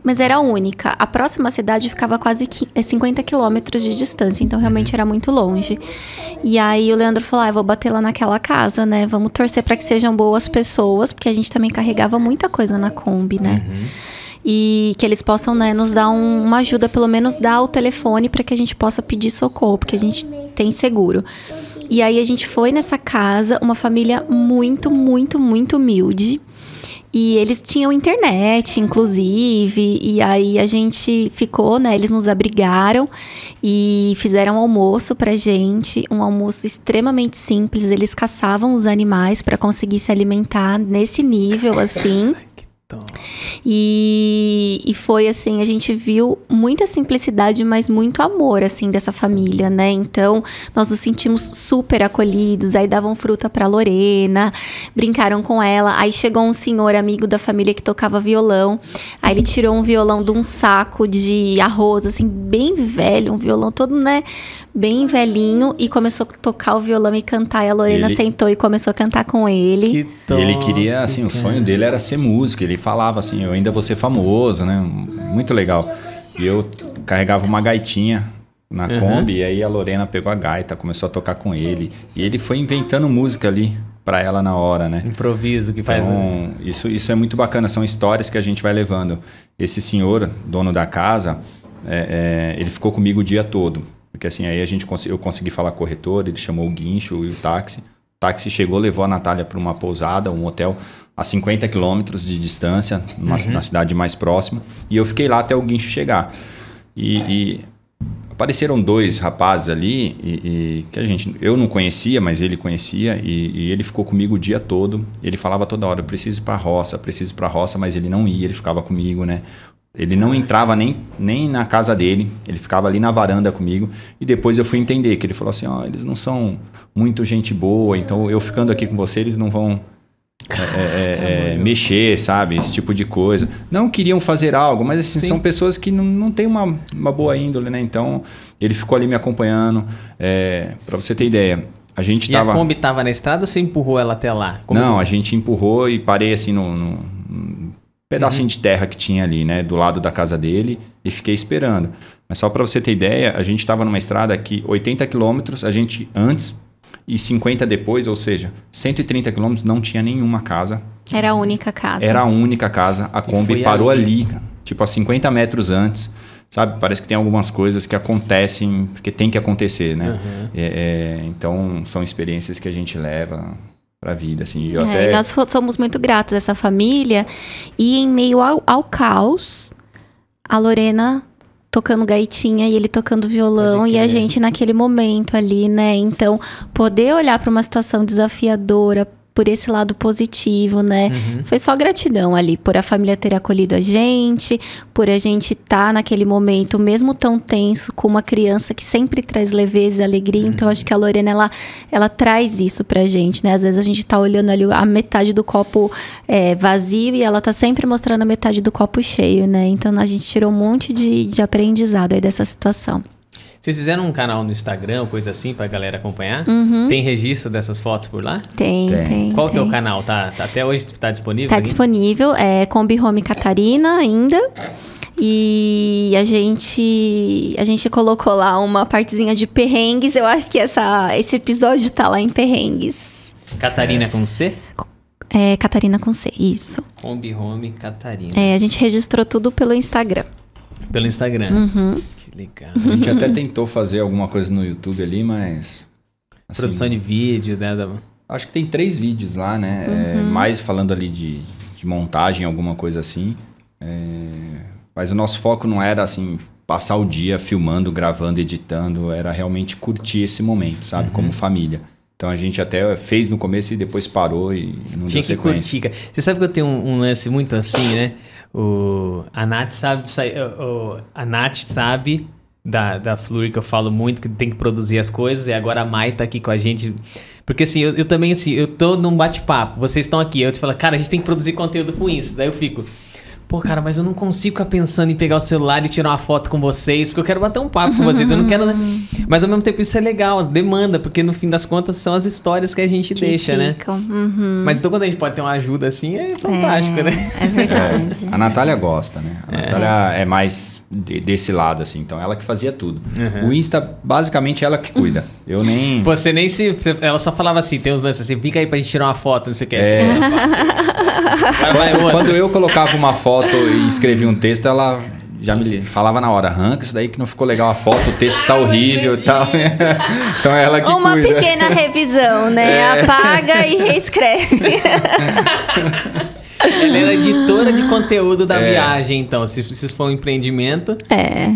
mas era única. A próxima cidade ficava quase 50 quilômetros de distância, então realmente era muito longe. E aí o Leandro falou, eu vou bater lá naquela casa, né? Vamos torcer para que sejam boas pessoas, porque a gente também carregava muita coisa na Kombi, né? E que eles possam, né, nos dar uma ajuda, pelo menos dar o telefone para que a gente possa pedir socorro, porque a gente tem seguro. E aí a gente foi nessa casa, uma família muito, muito, muito humilde. E eles tinham internet, inclusive, e aí a gente ficou, né? Eles nos abrigaram e fizeram almoço pra gente, um almoço extremamente simples. Eles caçavam os animais para conseguir se alimentar nesse nível, assim. E foi assim, a gente viu muita simplicidade, mas muito amor, assim, dessa família, né? Então, nós nos sentimos super acolhidos. Aí davam fruta pra Lorena, brincaram com ela. Aí chegou um senhor amigo da família que tocava violão. Aí ele tirou um violão de um saco de arroz, assim, bem velho, um violão todo, né, bem velhinho, e começou a tocar o violão e cantar. E a Lorena sentou e começou a cantar com ele. Ele queria, assim, o sonho dele era ser músico. Ele falava assim, eu ainda vou ser famoso, né? Muito legal. E eu carregava uma gaitinha na Kombi, e aí a Lorena pegou a gaita, começou a tocar com ele. E ele foi inventando música ali pra ela na hora, né? Improviso que faz. Então, isso é muito bacana, são histórias que a gente vai levando. Esse senhor, dono da casa, ele ficou comigo o dia todo. Porque assim, aí eu consegui falar com o corretor, ele chamou o guincho e o táxi. O táxi chegou, levou a Natália para uma pousada, um hotel a 50 quilômetros de distância, na cidade mais próxima. E eu fiquei lá até o guincho chegar. E apareceram dois rapazes ali, que eu não conhecia, mas ele conhecia. E ele ficou comigo o dia todo. Ele falava toda hora, eu preciso ir para a roça, mas ele não ia, ele ficava comigo, né? Ele não entrava nem na casa dele, ele ficava ali na varanda comigo. E depois eu fui entender que ele falou assim, eles não são muito gente boa, então eu ficando aqui com você, eles não vão mexer, sabe? Esse tipo de coisa. Não queriam fazer algo, mas assim, são pessoas que não têm uma boa índole, né? Então, ele ficou ali me acompanhando. Pra você ter ideia, a gente a Kombi tava na estrada ou você empurrou ela até lá? A gente empurrou e parei assim num pedacinho de terra que tinha ali, né? Do lado da casa dele, e fiquei esperando. Mas só pra você ter ideia, a gente estava numa estrada que 80 quilômetros, a gente antes e 50 depois, ou seja, 130 quilômetros, não tinha nenhuma casa. Era a única casa. Era a única casa. A Kombi parou ali, tipo a 50 metros antes, sabe? Parece que tem algumas coisas que acontecem, porque tem que acontecer, né? Então, são experiências que a gente leva pra vida, assim. E nós somos muito gratos a essa família. E em meio ao caos, a Lorena tocando gaitinha e ele tocando violão, e a gente naquele momento ali, né? Então, poder olhar para uma situação desafiadora por esse lado positivo, né? Foi só gratidão ali, por a família ter acolhido a gente, por a gente estar naquele momento, mesmo tão tenso, com uma criança que sempre traz leveza e alegria. Então, acho que a Lorena, ela traz isso pra gente, né? Às vezes a gente tá olhando ali a metade do copo vazio, e ela tá sempre mostrando a metade do copo cheio, né? Então, a gente tirou um monte de aprendizado aí dessa situação. Vocês fizeram um canal no Instagram ou coisa assim pra galera acompanhar? Tem registro dessas fotos por lá? Tem. Qual que é o canal? Até hoje tá disponível? Tá disponível, Kombi Home Catarina ainda. E a gente colocou lá uma partezinha de perrengues. Eu acho que esse episódio tá lá em perrengues. Catarina com C? Catarina com C, isso. Kombi Home Catarina. A gente registrou tudo pelo Instagram. Pelo Instagram. Que legal. A gente até tentou fazer alguma coisa no YouTube ali, mas... assim, produção de vídeo, né? Acho que tem 3 vídeos lá, né? Mais falando ali de montagem, alguma coisa assim. Mas o nosso foco não era, assim, passar o dia filmando, gravando, editando. Era realmente curtir esse momento, sabe? Como família. Então a gente até fez no começo e depois parou e não deu sequência. Tinha que curtir, cara. Você sabe que eu tenho um lance muito assim, né? A Nath sabe disso aí. A Nath sabe da Fleury, que eu falo muito, que tem que produzir as coisas. E agora a Mai tá aqui com a gente. Porque assim, eu também, assim, eu tô num bate-papo. Vocês estão aqui. Eu te falo, cara, a gente tem que produzir conteúdo com isso. Daí eu fico... pô, cara, mas eu não consigo ficar pensando em pegar o celular e tirar uma foto com vocês, porque eu quero bater um papo com vocês, eu não quero... Mas ao mesmo tempo isso é legal, demanda, porque no fim das contas são as histórias que a gente deixa, né? Mas então quando a gente pode ter uma ajuda assim, é fantástico, né? É verdade. A Natália gosta, né? A Natália é mais desse lado, assim. Então, ela que fazia tudo. O Insta, basicamente, ela que cuida. Eu nem... Você nem se... Ela só falava assim, tem uns lances assim, fica aí pra gente tirar uma foto, não sei o que. Quando eu colocava uma foto e escrevia um texto, ela já me falava na hora, arranca isso daí que não ficou legal a foto, o texto tá horrível e tal. Então é ela que Uma cuida. pequena revisão, né? Apaga e reescreve. Ela era editora de conteúdo da viagem, então. Se isso for um empreendimento...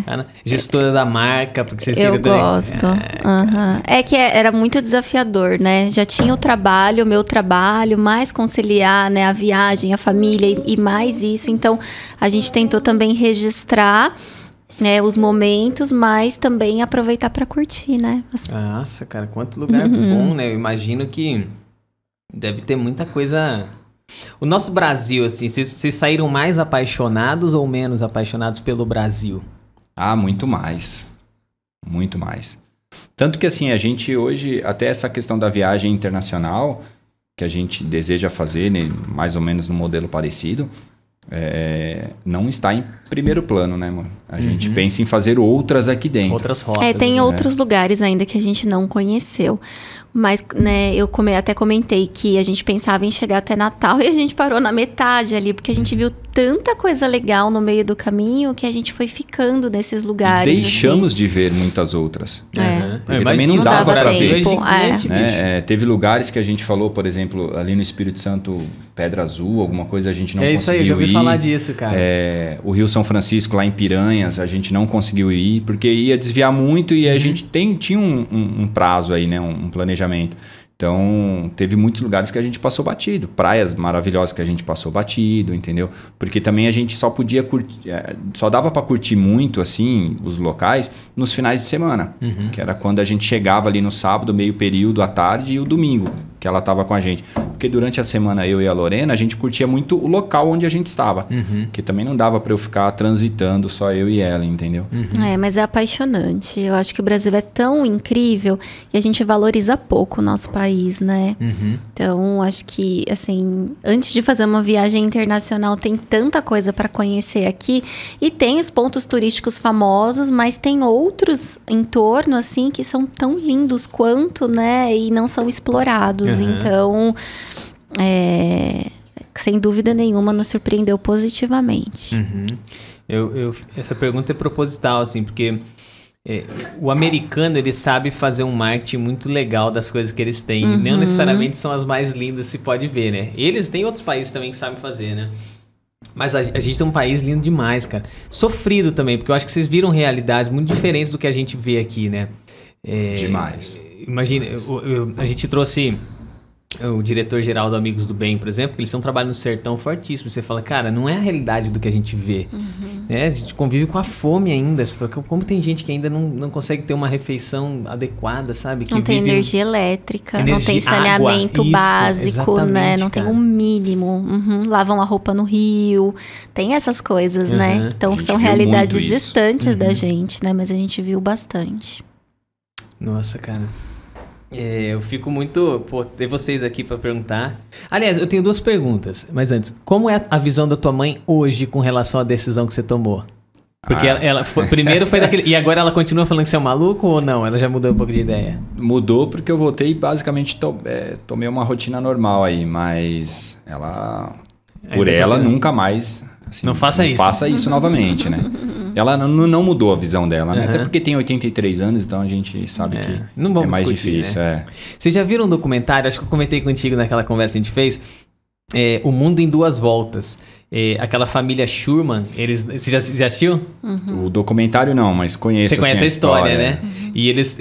Cara, gestora da marca, porque vocês Eu queriam... gosto. É que era muito desafiador, né? Já tinha o meu trabalho, mais conciliar, né, a viagem, a família e mais isso. Então, a gente tentou também registrar, né, os momentos, mas também aproveitar para curtir, né? Nossa, cara, quanto lugar bom, né? Eu imagino que deve ter muita coisa... O nosso Brasil, assim, vocês saíram mais apaixonados ou menos apaixonados pelo Brasil? Ah, muito mais. Muito mais. Tanto que, assim, a gente hoje, até essa questão da viagem internacional, que a gente deseja fazer, né, mais ou menos no modelo parecido, não está em primeiro plano, né, mano? A gente pensa em fazer outras aqui dentro. Outras rotas. Tem outros lugares ainda que a gente não conheceu. Mas, né, eu até comentei que a gente pensava em chegar até Natal e a gente parou na metade ali, porque a gente viu tanta coisa legal no meio do caminho que a gente foi ficando nesses lugares. E deixamos de ver muitas outras. Porque Mas também não dava para ver. tempo. Né? Teve lugares que a gente falou, por exemplo, ali no Espírito Santo, Pedra Azul, alguma coisa a gente não conseguiu ir. É isso aí, eu já ouvi falar disso, cara. O Rio São Francisco, lá em Piranhas, a gente não conseguiu ir, porque ia desviar muito e a gente tinha um prazo aí, né? Um planejamento. Então, teve muitos lugares que a gente passou batido. Praias maravilhosas que a gente passou batido, entendeu? Porque também a gente só podia curtir... Só dava para curtir muito, assim, os locais nos finais de semana. Que era quando a gente chegava ali no sábado, meio período, à tarde, e o domingo, que ela estava com a gente. Porque durante a semana, eu e a Lorena, a gente curtia muito o local onde a gente estava. Que também não dava para eu ficar transitando só eu e ela, entendeu? Mas é apaixonante. Eu acho que o Brasil é tão incrível e a gente valoriza pouco o nosso país, né? Então, acho que, assim, antes de fazer uma viagem internacional, tem tanta coisa para conhecer aqui. E tem os pontos turísticos famosos, mas tem outros em torno, assim, que são tão lindos quanto, né? E não são explorados. Então, sem dúvida nenhuma, nos surpreendeu positivamente. Essa pergunta é proposital, assim, porque o americano, ele sabe fazer um marketing muito legal das coisas que eles têm. Não necessariamente são as mais lindas, se pode ver, né? Eles têm outros países também que sabem fazer, né? Mas a gente tem um país lindo demais, cara. Sofrido também, porque eu acho que vocês viram realidades muito diferentes do que a gente vê aqui, né? Demais. Imagina, a gente trouxe o diretor-geral do Amigos do Bem, por exemplo, que eles têm um trabalho no sertão fortíssimo. Você fala, cara, não é a realidade do que a gente vê. Né? A gente convive com a fome ainda. Como tem gente que ainda não consegue ter uma refeição adequada, sabe? Que não tem energia elétrica, não tem saneamento básico, né? Não tem um mínimo. Lavam a roupa no rio. Tem essas coisas, né? Então são realidades distantes da gente, né? Mas a gente viu bastante. Nossa, cara. Eu fico muito... Pô, ter vocês aqui pra perguntar. Aliás, eu tenho duas perguntas. Mas antes, como é a visão da tua mãe hoje com relação à decisão que você tomou? Porque ela primeiro foi daquele... E agora ela continua falando que você é um maluco ou não? Ela já mudou um pouco de ideia? Mudou porque eu voltei e basicamente tomei uma rotina normal aí. Mas ela... Por ela, nunca mais... Assim, não faça isso. Faça isso novamente, né? Ela não mudou a visão dela, né? Até porque tem 83 anos, então a gente sabe que não é mais discutir, difícil. né? Vocês já viram um documentário, acho que eu comentei contigo naquela conversa que a gente fez, O Mundo em Duas Voltas. Aquela família Schurman, você já assistiu? O documentário não, mas conheço. Você conhece a história, né? E eles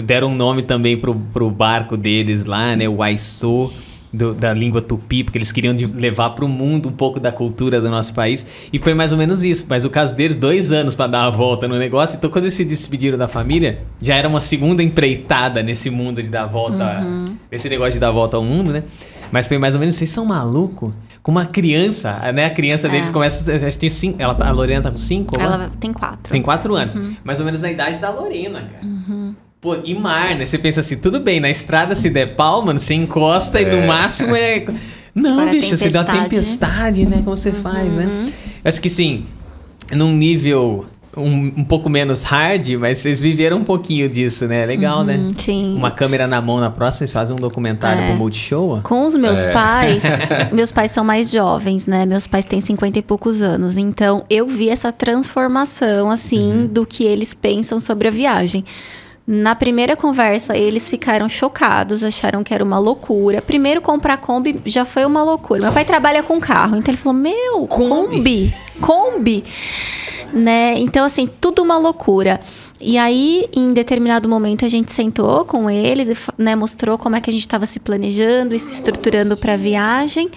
deram um nome também pro barco deles lá, né? O Aiso. Da língua tupi, porque eles queriam levar para o mundo um pouco da cultura do nosso país, e foi mais ou menos isso. Mas o caso deles, 2 anos para dar a volta no negócio. Então quando eles se despediram da família, já era uma segunda empreitada nesse mundo de dar a volta, esse negócio de dar a volta ao mundo, né? Mas foi mais ou menos, vocês são malucos? com uma criança, né? A criança deles começa, acho que tem 5, a Lorena tá com 5? Ela tem 4. Tem 4 anos, mais ou menos na idade da Lorena, cara. Pô, e mar, né? Você pensa assim, tudo bem, na estrada se der pau, mano, você encosta e no máximo é... Não, Fora bicho, se der uma tempestade, né? Como você faz, né? Acho que sim, num nível um pouco menos hard, mas vocês viveram um pouquinho disso, né? Legal, né? Sim. Uma câmera na mão na próxima, vocês fazem um documentário pro Multishow? Com os meus pais, meus pais são mais jovens, né? Meus pais têm 50 e poucos anos. Então, eu vi essa transformação, assim, do que eles pensam sobre a viagem. Na primeira conversa, eles ficaram chocados, acharam que era uma loucura. Primeiro, comprar Kombi já foi uma loucura. Meu pai trabalha com carro, então ele falou, meu, Kombi, né? Então, assim, tudo uma loucura. E aí, em determinado momento, a gente sentou com eles e, né, mostrou como é que a gente estava se planejando e se estruturando para a viagem.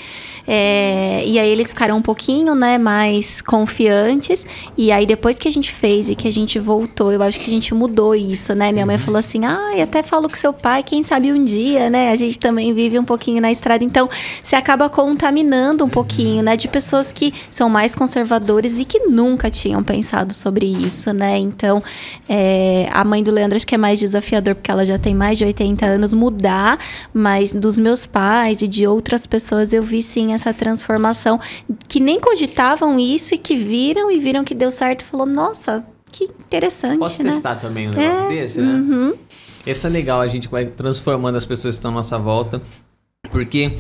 E aí eles ficaram um pouquinho, né, mais confiantes. E aí depois que a gente fez e que a gente voltou, eu acho que a gente mudou isso, né? Minha mãe falou assim, até falo com seu pai, quem sabe um dia, né? A gente também vive um pouquinho na estrada. Então, você acaba contaminando um pouquinho, né? De pessoas que são mais conservadores e que nunca tinham pensado sobre isso, né? Então, a mãe do Leandro acho que é mais desafiador, porque ela já tem mais de 80 anos, mudar. Mas dos meus pais e de outras pessoas, eu vi sim essa transformação, que nem cogitavam isso e que viram que deu certo e falou, nossa, que interessante, Posso né? testar também um negócio desse, né? Esse é legal, a gente vai transformando as pessoas que estão à nossa volta, porque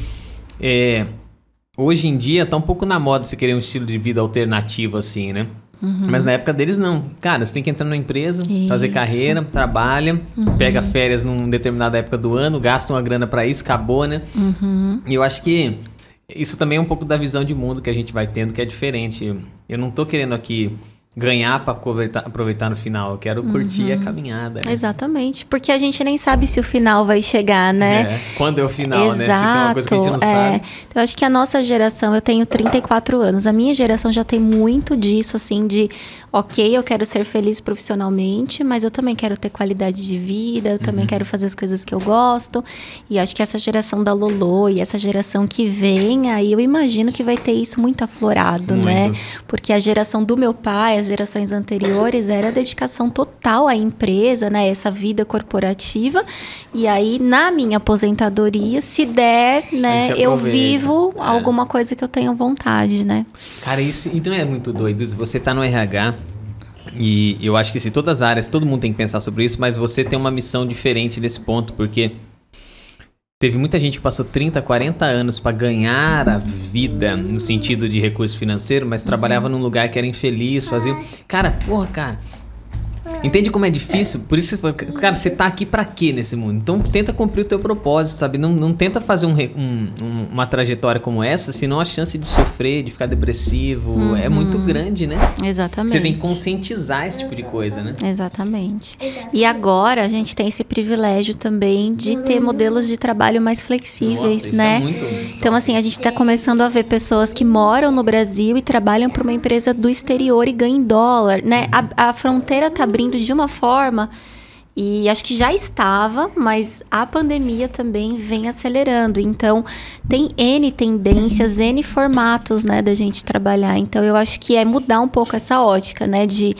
hoje em dia tá um pouco na moda você querer um estilo de vida alternativo assim, né? Mas na época deles não. Cara, você tem que entrar numa empresa, fazer carreira, trabalha, pega férias numa determinada época do ano, gasta uma grana pra isso, acabou, né? E eu acho que isso também é um pouco da visão de mundo que a gente vai tendo, que é diferente. Eu não tô querendo aqui ganhar pra aproveitar no final. Eu quero curtir a caminhada. Né? Exatamente. Porque a gente nem sabe se o final vai chegar, né? Quando é o final, Exato, né? Se tem uma coisa que a gente não sabe. Então, eu acho que a nossa geração, eu tenho 34 anos. A minha geração já tem muito disso, assim, de... Ok, eu quero ser feliz profissionalmente, mas eu também quero ter qualidade de vida, eu também quero fazer as coisas que eu gosto. E acho que essa geração da Lolo e essa geração que vem, aí eu imagino que vai ter isso muito aflorado, né? Porque a geração do meu pai, as gerações anteriores, era dedicação total à empresa, né? Essa vida corporativa. E aí, na minha aposentadoria, se der, né? Eu vivo alguma coisa que eu tenho vontade, né? Cara, isso então é muito doido. Você tá no RH... E eu acho que se todas as áreas, todo mundo tem que pensar sobre isso, mas você tem uma missão diferente nesse ponto, porque teve muita gente que passou 30, 40 anos para ganhar a vida no sentido de recurso financeiro, mas trabalhava num lugar que era infeliz, fazia... Cara, entende como é difícil? Por isso, cara, você tá aqui pra quê nesse mundo? Então tenta cumprir o teu propósito, sabe? Não tenta fazer uma trajetória como essa, senão a chance de sofrer, de ficar depressivo é muito grande, né? Exatamente. Você tem que conscientizar esse tipo de coisa, né? Exatamente. E agora a gente tem esse privilégio também de ter modelos de trabalho mais flexíveis, Nossa, né? Isso é muito... Então, assim, a gente tá começando a ver pessoas que moram no Brasil e trabalham para uma empresa do exterior e ganham em dólar, né? A fronteira tá abrindo de uma forma, e acho que já estava, mas a pandemia também vem acelerando. Então, tem N tendências, N formatos, né, da gente trabalhar. Então, eu acho que é mudar um pouco essa ótica, né, de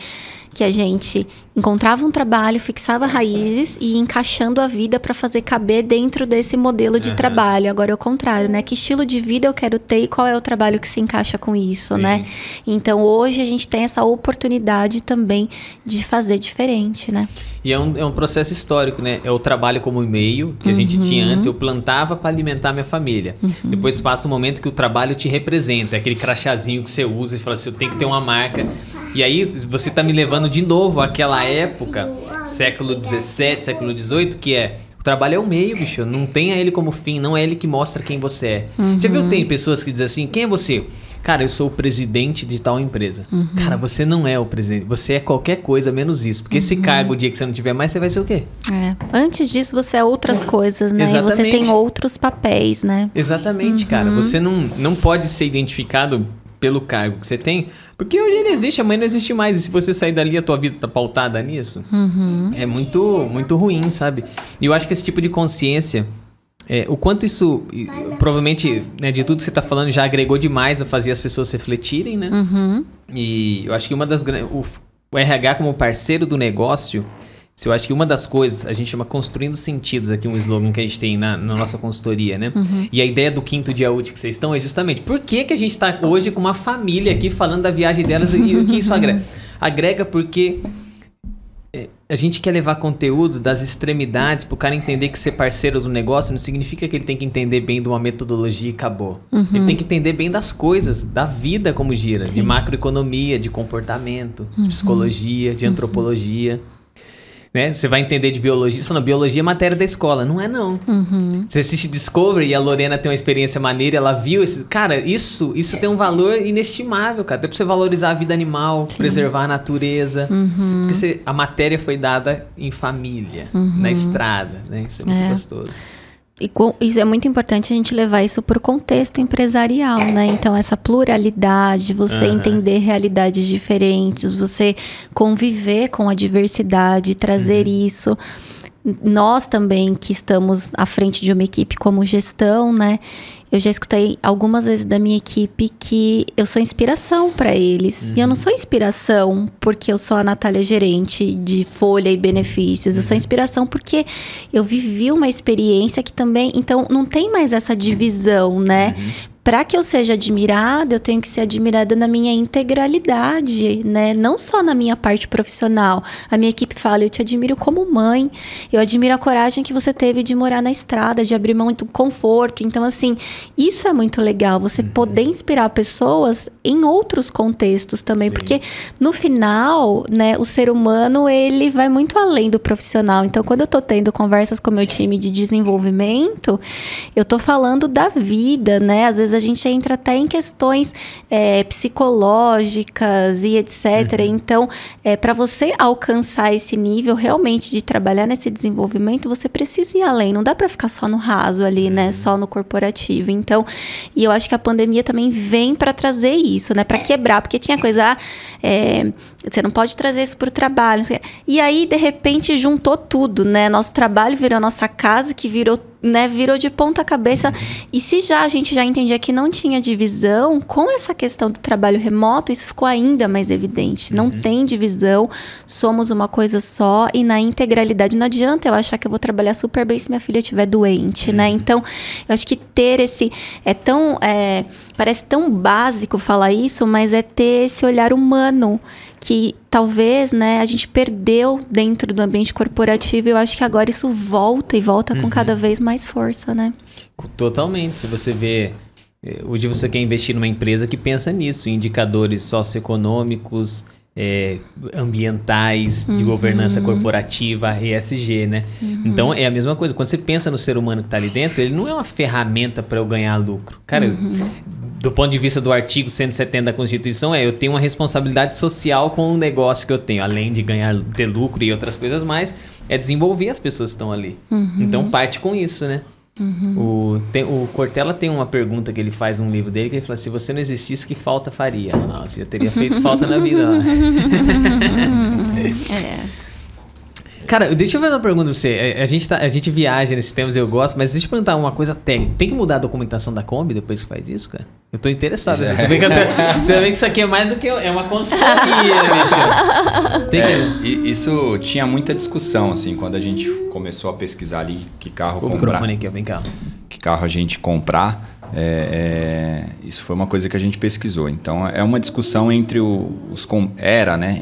que a gente encontrava um trabalho, fixava raízes e ia encaixando a vida para fazer caber dentro desse modelo de trabalho. Agora é o contrário, né? Que estilo de vida eu quero ter e qual é o trabalho que se encaixa com isso, né? Então, hoje a gente tem essa oportunidade também de fazer diferente, né? E é um processo histórico, né? É o trabalho como meio que a gente tinha antes. Eu plantava para alimentar minha família. Depois passa um momento que o trabalho te representa. É aquele crachazinho que você usa e fala assim, eu tenho que ter uma marca. E aí você tá me levando de novo àquela época, século XVII, século XVIII, que o trabalho é o meio, bicho. Não tenha ele como fim, não é ele que mostra quem você é. Já viu, tem pessoas que dizem assim, quem é você? Cara, eu sou o presidente de tal empresa. Cara, você não é o presidente. Você é qualquer coisa menos isso. Porque esse cargo, o dia que você não tiver mais, você vai ser o quê? Antes disso, você é outras coisas, né? Exatamente. E você tem outros papéis, né? Exatamente, cara. Você não pode ser identificado pelo cargo que você tem, porque hoje ele existe, amanhã não existe mais. E se você sair dali, a tua vida tá pautada nisso. É muito, muito ruim, sabe? E eu acho que esse tipo de consciência O quanto isso, provavelmente, né, de tudo que você está falando, já agregou demais a fazer as pessoas refletirem, né? E eu acho que o RH como parceiro do negócio, eu acho que uma das coisas, a gente chama construindo sentidos aqui, um slogan que a gente tem na nossa consultoria, né? E a ideia do 5º dia útil que vocês estão é justamente, por que a gente está hoje com uma família aqui falando da viagem delas e o que isso agrega? Agrega porque a gente quer levar conteúdo das extremidades para o cara entender que ser parceiro do negócio não significa que ele tem que entender bem de uma metodologia e acabou. Ele tem que entender bem das coisas, da vida como gira, de macroeconomia, de comportamento, de psicologia, de antropologia. Né? Você vai entender de biologia, você fala, biologia é matéria da escola. Não é, não. Você assiste Discovery e a Lorena tem uma experiência maneira, ela viu esse... Cara, isso tem um valor inestimável, cara. Até pra você valorizar a vida animal, preservar a natureza. Porque a matéria foi dada em família, na estrada, né? Isso é muito gostoso. E isso é muito importante a gente levar isso para o contexto empresarial, né? Então, essa pluralidade, você entender realidades diferentes, você conviver com a diversidade, trazer isso. Nós também, que estamos à frente de uma equipe como gestão, né? Eu já escutei algumas vezes da minha equipe que eu sou inspiração para eles. E eu não sou inspiração porque eu sou a Natália gerente de folha e benefícios. Eu sou inspiração porque eu vivi uma experiência que também... Então, não tem mais essa divisão, né? Para que eu seja admirada, eu tenho que ser admirada na minha integralidade, né? Não só na minha parte profissional. A minha equipe fala, eu te admiro como mãe. Eu admiro a coragem que você teve de morar na estrada, de abrir mão do conforto. Então, assim, isso é muito legal. Você poder inspirar pessoas em outros contextos também. Porque, no final, né, o ser humano, ele vai muito além do profissional. Então, quando eu tô tendo conversas com o meu time de desenvolvimento, eu tô falando da vida, né? Às vezes a gente entra até em questões psicológicas e etc. Então, para você alcançar esse nível realmente de trabalhar nesse desenvolvimento, você precisa ir além. Não dá para ficar só no raso ali, né? Só no corporativo. Então, e eu acho que a pandemia também vem para trazer isso, né? Para quebrar, porque tinha coisa... você não pode trazer isso para o trabalho. E aí, de repente, juntou tudo, né? Nosso trabalho virou nossa casa, que virou de ponta cabeça. E se a gente já entendia que não tinha divisão, com essa questão do trabalho remoto, isso ficou ainda mais evidente. Não tem divisão, somos uma coisa só e na integralidade. Não adianta eu achar que eu vou trabalhar super bem se minha filha estiver doente, né? Então, eu acho que ter esse... parece tão básico falar isso, mas é ter esse olhar humano que talvez, né, a gente perdeu dentro do ambiente corporativo. Eu acho que agora isso volta com cada vez mais força, né? Totalmente. Se você vê... Hoje você quer investir numa empresa que pensa nisso, em indicadores socioeconômicos, ambientais, de governança corporativa, ESG, né? Então, é a mesma coisa. Quando você pensa no ser humano que está ali dentro, ele não é uma ferramenta para eu ganhar lucro. Cara, do ponto de vista do artigo 170 da Constituição, eu tenho uma responsabilidade social com o negócio que eu tenho, além de ter lucro e outras coisas mais, é desenvolver as pessoas que estão ali. Então, parte com isso, né? O Cortella tem uma pergunta que ele faz num livro dele, que ele fala, se você não existisse, que falta faria? Você já teria feito falta na vida. Cara, deixa eu fazer uma pergunta pra você. A gente viaja nesses temas, eu gosto, mas deixa eu perguntar uma coisa técnica. Tem que mudar a documentação da Kombi depois que faz isso, cara? Eu tô interessado. Você vê que isso aqui é mais do que... É uma consultoria, bicho. Isso tinha muita discussão, assim, quando a gente começou a pesquisar ali que carro comprar. O microfone aqui, vem cá. Que carro a gente comprar. Isso foi uma coisa que a gente pesquisou. Então, é uma discussão entre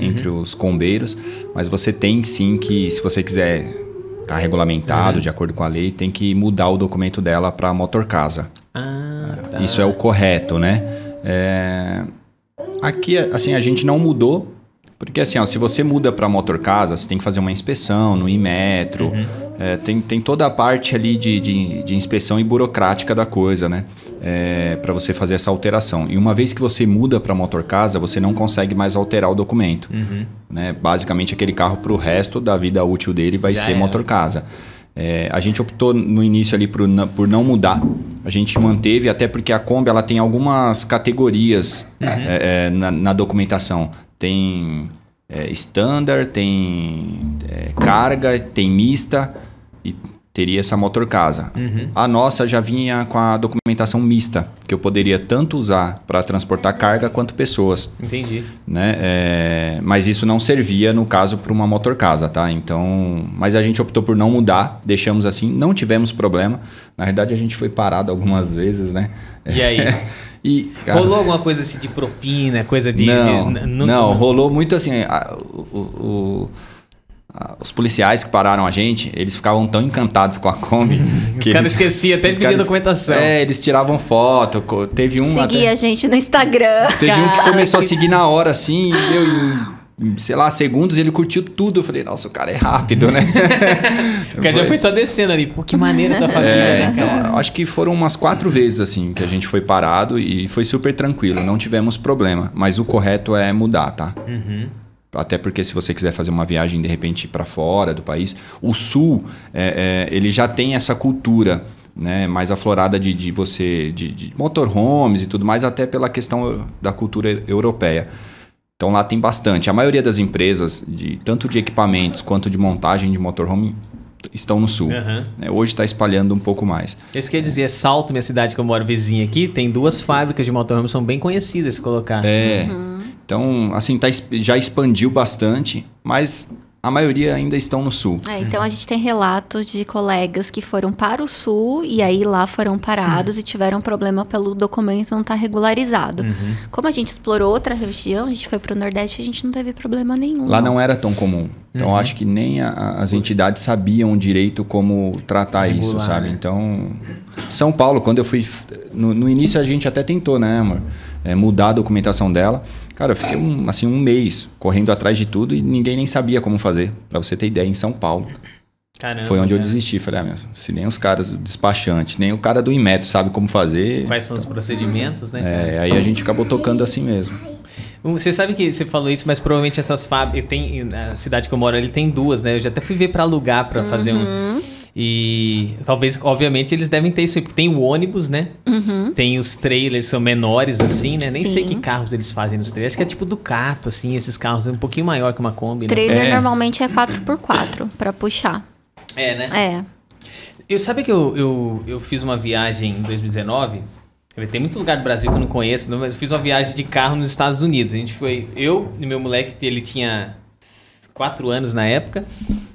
entre os combeiros, mas você tem sim que, se você quiser estar regulamentado de acordo com a lei, tem que mudar o documento dela para motorcasa. Tá. Isso é o correto, né? Aqui, assim, a gente não mudou, porque assim, se você muda para motorcasa, você tem que fazer uma inspeção no Inmetro, tem toda a parte ali de inspeção e burocrática da coisa, né? Para você fazer essa alteração. E uma vez que você muda para motorcasa, você não consegue mais alterar o documento. Né? Basicamente, aquele carro para o resto da vida útil dele vai ser motorcasa. A gente optou no início ali por não mudar. A gente manteve, até porque a Kombi ela tem algumas categorias na documentação. Tem standard, tem carga, tem mista. E teria essa motorcasa. A nossa já vinha com a documentação mista, que eu poderia tanto usar para transportar carga quanto pessoas. Entendi. Né? Mas isso não servia, no caso, para uma motorcasa, tá? Então, mas a gente optou por não mudar, deixamos assim, não tivemos problema. Na verdade, a gente foi parado algumas vezes, né? E aí? Cara, rolou alguma coisa assim de propina, coisa de... Não, rolou muito assim... Os policiais que pararam a gente, eles ficavam tão encantados com a Kombi que o cara esquecia até de pedir documentação. Eles tiravam foto. Teve um... Seguia a gente no Instagram. Teve um que começou a seguir na hora, assim, em, sei lá, segundos, ele curtiu tudo. Eu falei, nossa, o cara é rápido, né? O cara já foi só descendo ali. Pô, que maneira essa família, né, cara? Então, acho que foram umas 4 vezes, assim, que a gente foi parado e foi super tranquilo. Não tivemos problema. Mas o correto é mudar, tá? Até porque se você quiser fazer uma viagem, de repente, para fora do país, o Sul, ele já tem essa cultura, né, mais aflorada de motorhomes e tudo mais, até pela questão da cultura europeia. Então lá tem bastante. A maioria das empresas, tanto de equipamentos quanto de montagem de motorhome, estão no Sul. Hoje está espalhando um pouco mais. Isso quer dizer, Salto, minha cidade que eu moro vizinha aqui, tem 2 fábricas de motorhome, são bem conhecidas, se colocar. Então, assim, já expandiu bastante, mas a maioria ainda estão no Sul. Então a gente tem relatos de colegas que foram para o Sul e aí lá foram parados e tiveram problema pelo documento não estar regularizado. Como a gente explorou outra região, a gente foi para o Nordeste, a gente não teve problema nenhum. Lá não era tão comum. Então acho que nem as entidades sabiam direito como tratar isso, sabe? Né? Então, São Paulo, quando eu fui... No início a gente até tentou, né, amor? Mudar a documentação dela. Cara, eu fiquei um mês correndo atrás de tudo e ninguém nem sabia como fazer. Pra você ter ideia, em São Paulo. Caramba, foi onde eu desisti. Falei, se nem os caras do despachante, nem o cara do Inmetro sabe como fazer. Quais são os procedimentos, né? Aí a gente acabou tocando assim mesmo. Você sabe que você falou isso, mas provavelmente essas fábricas... A cidade que eu moro ali tem 2, né? Eu já até fui ver pra alugar, pra fazer um... E talvez, obviamente, eles devem ter isso aí, porque tem o ônibus, né? Tem os trailers, são menores, assim, né? Nem sei que carros eles fazem nos trailers. Acho que é tipo Ducato, assim, esses carros um pouquinho maior que uma Kombi, né? Trailer normalmente é 4x4 pra puxar. Né? Sabe que eu fiz uma viagem em 2019... Tem muito lugar do Brasil que eu não conheço, mas eu fiz uma viagem de carro nos Estados Unidos. A gente foi, eu e meu moleque, ele tinha 4 anos na época,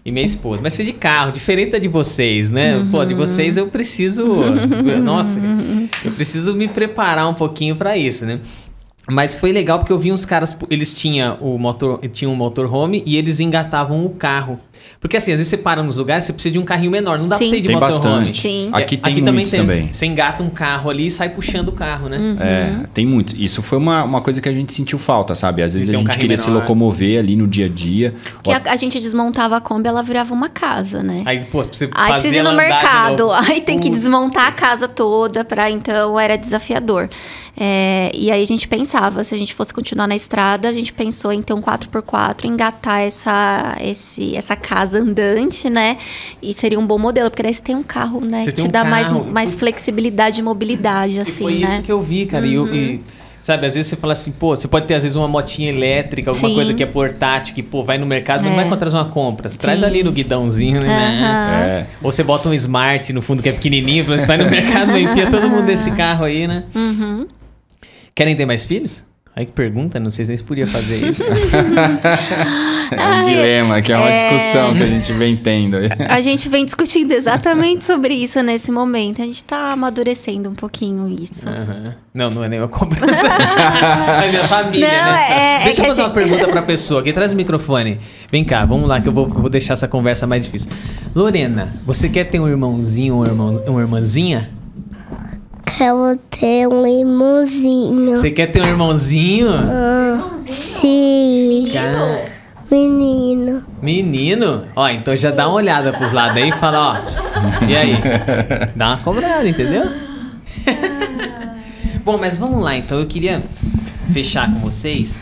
e minha esposa. Mas foi de carro, diferente da de vocês, né? Pô, de vocês eu preciso... Nossa, eu preciso me preparar um pouquinho pra isso, né? Mas foi legal porque eu vi uns caras, eles tinham um motorhome e eles engatavam o carro. Porque assim, às vezes você para nos lugares, você precisa de um carrinho menor. Não dá pra você ir de motorhome. Sim. Aqui tem muitos também. Você engata um carro ali e sai puxando o carro, né? Tem muitos. Isso foi uma coisa que a gente sentiu falta, sabe? Às vezes a gente queria se locomover ali no dia a dia. Porque a gente desmontava a Kombi, ela virava uma casa, né? Aí, pô, você aí precisa ir no mercado, aí tem que desmontar a casa toda, então era desafiador. E aí a gente pensava, se a gente fosse continuar na estrada, a gente pensou em ter um 4x4, engatar essa casa andante, né? E seria um bom modelo, porque daí você tem um carro, né? Você te dá mais flexibilidade e mobilidade, assim, foi isso que eu vi, cara. E sabe, às vezes você fala assim, pô, você pode ter às vezes uma motinha elétrica, alguma coisa que é portátil, que, pô, vai no mercado, mas não vai encontrar uma compra. Você traz ali no guidãozinho, né? Ou você bota um Smart no fundo que é pequenininho, você vai no mercado, enfia todo mundo nesse carro aí, né? Querem ter mais filhos? Aí que pergunta, não sei se eles podiam fazer isso. É um dilema, que é uma discussão que a gente vem tendo. A gente vem discutindo exatamente sobre isso nesse momento. A gente tá amadurecendo um pouquinho isso. Não é nenhuma cobrança. Mas é a família, né? Deixa eu fazer uma pergunta pra pessoa. Quem traz o microfone? Vem cá, vamos lá que eu vou deixar essa conversa mais difícil. Lorena, você quer ter um irmãozinho ou uma irmãzinha? Quero ter um irmãozinho. Você quer ter um irmãozinho? Sim. Menino. Menino? Ó, então já dá uma olhada pros lados aí e fala, ó. E aí? Dá uma cobrada, entendeu? Bom, mas vamos lá, então. Eu queria fechar com vocês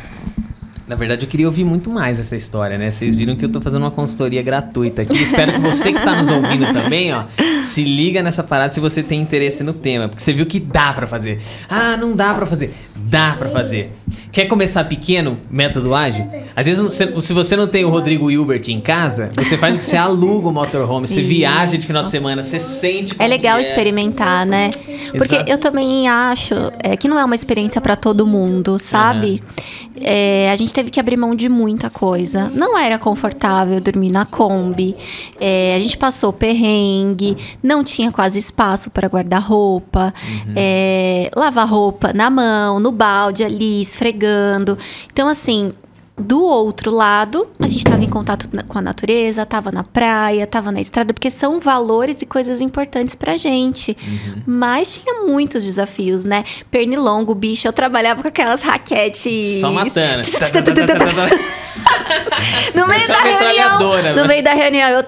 Na verdade, eu queria ouvir muito mais essa história, né? Vocês viram que eu tô fazendo uma consultoria gratuita aqui. Espero que você que tá nos ouvindo também, ó, se liga nessa parada se você tem interesse no tema. Porque você viu que dá pra fazer. Ah, não dá pra fazer. Dá pra fazer. Quer começar pequeno, método ágil? Às vezes, se você não tem o Rodrigo Hilbert em casa, você faz o que você aluga o motorhome, você viaja de final de semana, você sente como É legal experimentar, né? Porque eu também acho que não é uma experiência pra todo mundo, sabe? A gente teve que abrir mão de muita coisa. Não era confortável dormir na Kombi. A gente passou perrengue, não tinha quase espaço para guardar roupa, lavar roupa na mão, no balde ali, esfregando. Então, assim, do outro lado, a gente estava em contato com a natureza, estava na praia, estava na estrada, porque são valores e coisas importantes pra gente. Mas tinha muitos desafios, né? Pernilongo, bicho, eu trabalhava com aquelas raquetes... Só matando. No meio da reunião. No meio da reunião, eu...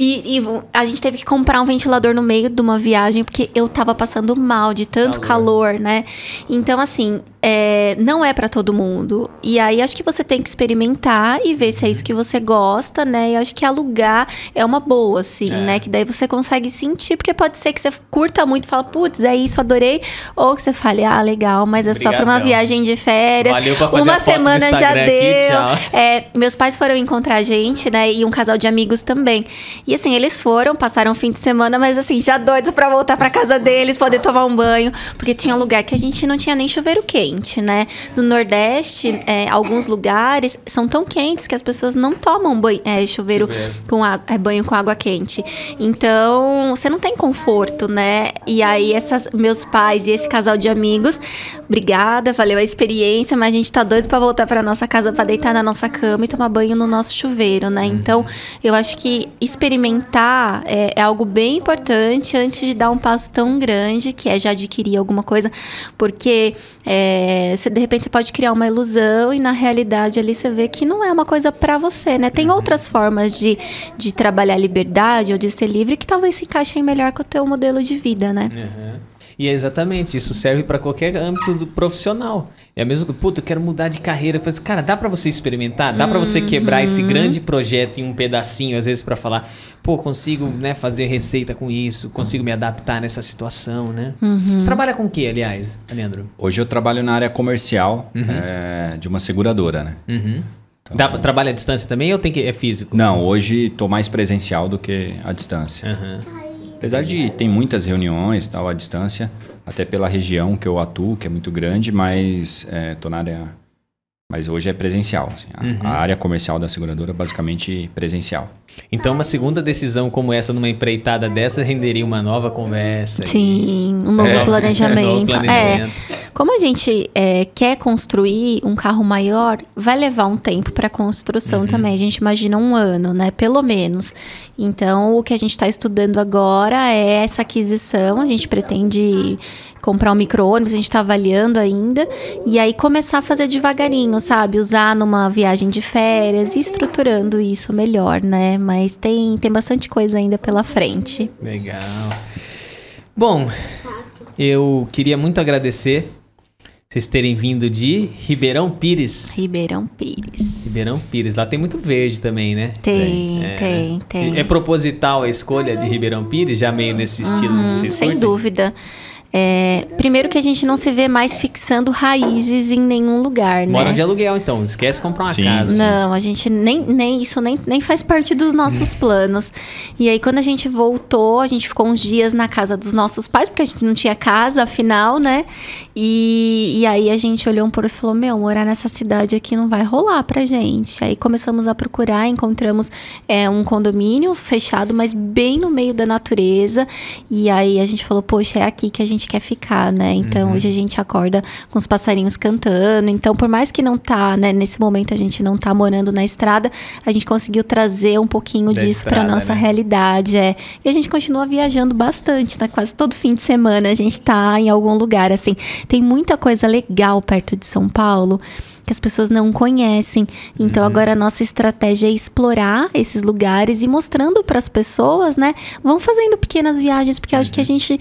E a gente teve que comprar um ventilador no meio de uma viagem, porque eu tava passando mal de tanto calor, né? Então, assim, não é pra todo mundo. E aí, acho que você tem que experimentar e ver se é isso que você gosta, né? E acho que alugar é uma boa, assim, né? Que daí você consegue sentir, porque pode ser que você curta muito e fala, putz, é isso, adorei. Ou que você fale, ah, legal, mas é só pra uma viagem de férias. Valeu pra fazer uma semana já deu. Aqui, meus pais foram encontrar a gente, né? E um casal de amigos também. E assim, eles foram, passaram o fim de semana, mas assim, já doidos pra voltar pra casa deles, poder tomar um banho. Porque tinha um lugar que a gente não tinha nem chuveiro quente, né? No Nordeste, alguns lugares são tão quentes que as pessoas não tomam banho, chuveiro com banho com água quente. Então, você não tem conforto, né? E aí, meus pais e esse casal de amigos, obrigada, valeu a experiência, mas a gente tá doido pra voltar pra nossa casa, pra deitar na nossa cama e tomar banho no nosso chuveiro, né? Então, eu acho que experimentar é algo bem importante antes de dar um passo tão grande, que é já adquirir alguma coisa, porque de repente você pode criar uma ilusão e na realidade ali você vê que não é uma coisa pra você, né? Tem outras formas de trabalhar a liberdade ou de ser livre que talvez se encaixem melhor com o teu modelo de vida, né? E é exatamente, isso serve para qualquer âmbito profissional. É a mesma coisa, puta, eu quero mudar de carreira. Eu falei assim, cara, dá para você experimentar? Dá para você quebrar esse grande projeto em um pedacinho, às vezes, para falar, pô, consigo, né, fazer receita com isso, consigo me adaptar nessa situação, né? Você trabalha com o que, aliás, Leandro? Hoje eu trabalho na área comercial de uma seguradora, né? Então, trabalha à distância também ou é físico? Não, hoje estou mais presencial do que à distância. Apesar de tem muitas reuniões tal à distância, até pela região que eu atuo, que é muito grande, mas tô na área. Mas hoje é presencial. Assim, a área comercial da seguradora é basicamente presencial. Então, uma segunda decisão como essa, numa empreitada dessa, renderia uma nova conversa. Sim, um novo planejamento. Como a gente quer construir um carro maior, vai levar um tempo para construção também. A gente imagina 1 ano, né? Pelo menos. Então, o que a gente está estudando agora é essa aquisição. A gente pretende comprar um micro-ônibus, a gente está avaliando ainda. E aí, começar a fazer devagarinho, sabe? Usar numa viagem de férias e estruturando isso melhor, né? Mas tem bastante coisa ainda pela frente. Legal. Bom, eu queria muito agradecer vocês terem vindo de Ribeirão Pires. Ribeirão Pires. Ribeirão Pires. Lá tem muito verde também, né? Tem. É proposital a escolha de Ribeirão Pires? Já meio nesse estilo que vocês sem curtem? dúvida. Primeiro que a gente não se vê mais fixando raízes em nenhum lugar, né? Moram de aluguel, então. Esquece comprar uma casa. Não, a gente isso nem faz parte dos nossos planos. E aí, quando a gente voltou, a gente ficou uns dias na casa dos nossos pais, porque a gente não tinha casa, afinal, né? E aí, a gente olhou um pouco e falou, morar nessa cidade aqui não vai rolar pra gente. Aí, começamos a procurar, encontramos um condomínio fechado, mas bem no meio da natureza. E aí, a gente falou, poxa, é aqui que a gente quer ficar, né? Então, hoje a gente acorda com os passarinhos cantando. Então, por mais que não tá, né? Nesse momento a gente não tá morando na estrada, a gente conseguiu trazer um pouquinho disso pra nossa realidade, E a gente continua viajando bastante, né? Quase todo fim de semana a gente tá em algum lugar, assim. Tem muita coisa legal perto de São Paulo. que as pessoas não conhecem. Então agora a nossa estratégia é explorar esses lugares e mostrando para as pessoas, né? Vão fazendo pequenas viagens, porque eu acho que a gente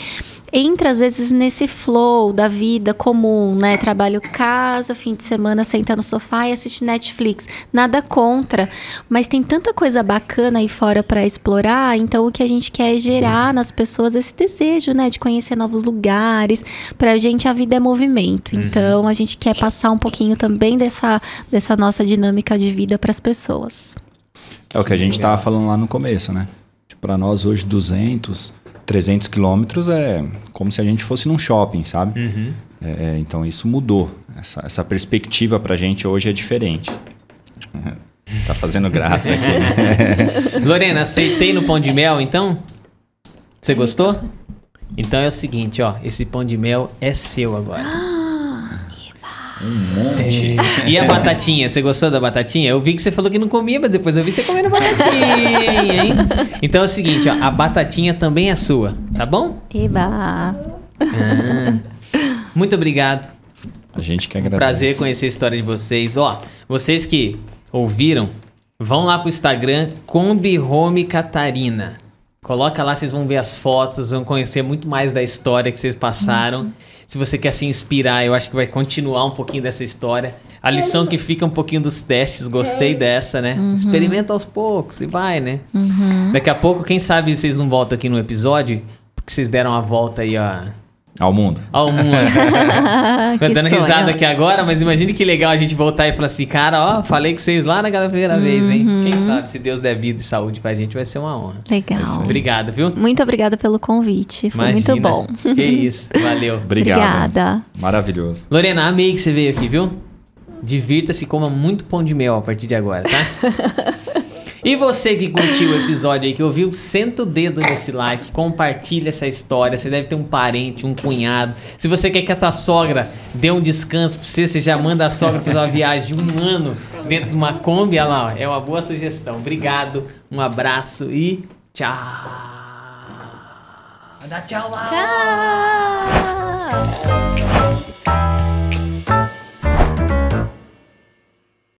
entra às vezes nesse flow da vida comum, né? Trabalho, casa, fim de semana, senta no sofá e assiste Netflix. Nada contra, mas tem tanta coisa bacana aí fora para explorar, então o que a gente quer é gerar nas pessoas esse desejo, né? De conhecer novos lugares. Pra gente a vida é movimento, então a gente quer passar um pouquinho também dessa nossa dinâmica de vida para as pessoas. É o que a gente estava falando lá no começo, né? Para nós hoje 300 quilômetros é como se a gente fosse num shopping, sabe? Então isso mudou. Essa perspectiva pra gente hoje é diferente. Tá fazendo graça aqui, né? Lorena, aceitei no pão de mel, então? Você gostou? Então é o seguinte, ó. Esse pão de mel é seu agora. Um monte. E a batatinha? Você gostou da batatinha? Eu vi que você falou que não comia, mas depois eu vi você comendo batatinha, hein? Então é o seguinte, ó. A batatinha também é sua, tá bom? Eba! Muito obrigado. A gente que agradece. Prazer conhecer a história de vocês. Ó, vocês que ouviram, vão lá pro Instagram, Kombi Home Catarina. Coloca lá, vocês vão ver as fotos, vão conhecer muito mais da história que vocês passaram. Se você quer se inspirar, eu acho que vai continuar um pouquinho dessa história. A lição que fica um pouquinho dos testes, gostei dessa, né? Experimenta aos poucos e vai, né? Daqui a pouco, quem sabe vocês não voltam aqui no episódio, porque vocês deram a volta aí, ó. Ao mundo. Ao mundo. Tô dando risada aqui agora, mas imagine que legal a gente voltar e falar assim, cara, ó, falei com vocês lá naquela primeira vez, hein? Quem sabe, se Deus der vida e saúde pra gente, vai ser uma honra. Legal. Obrigado, viu? Muito obrigada pelo convite. Foi Imagina. muito bom. Que isso, valeu. Obrigado. Obrigada. Maravilhoso. Lorena, amei que você veio aqui, viu? Divirta-se, coma muito pão de mel a partir de agora, tá? E você que curtiu o episódio aí, que ouviu, senta o dedo nesse like, compartilha essa história. Você deve ter um parente, um cunhado. Se você quer que a tua sogra dê um descanso pra você já manda a sogra fazer uma viagem de 1 ano dentro de uma Kombi. Olha lá, ó, é uma boa sugestão. Obrigado, um abraço e tchau. Dá tchau lá. Tchau.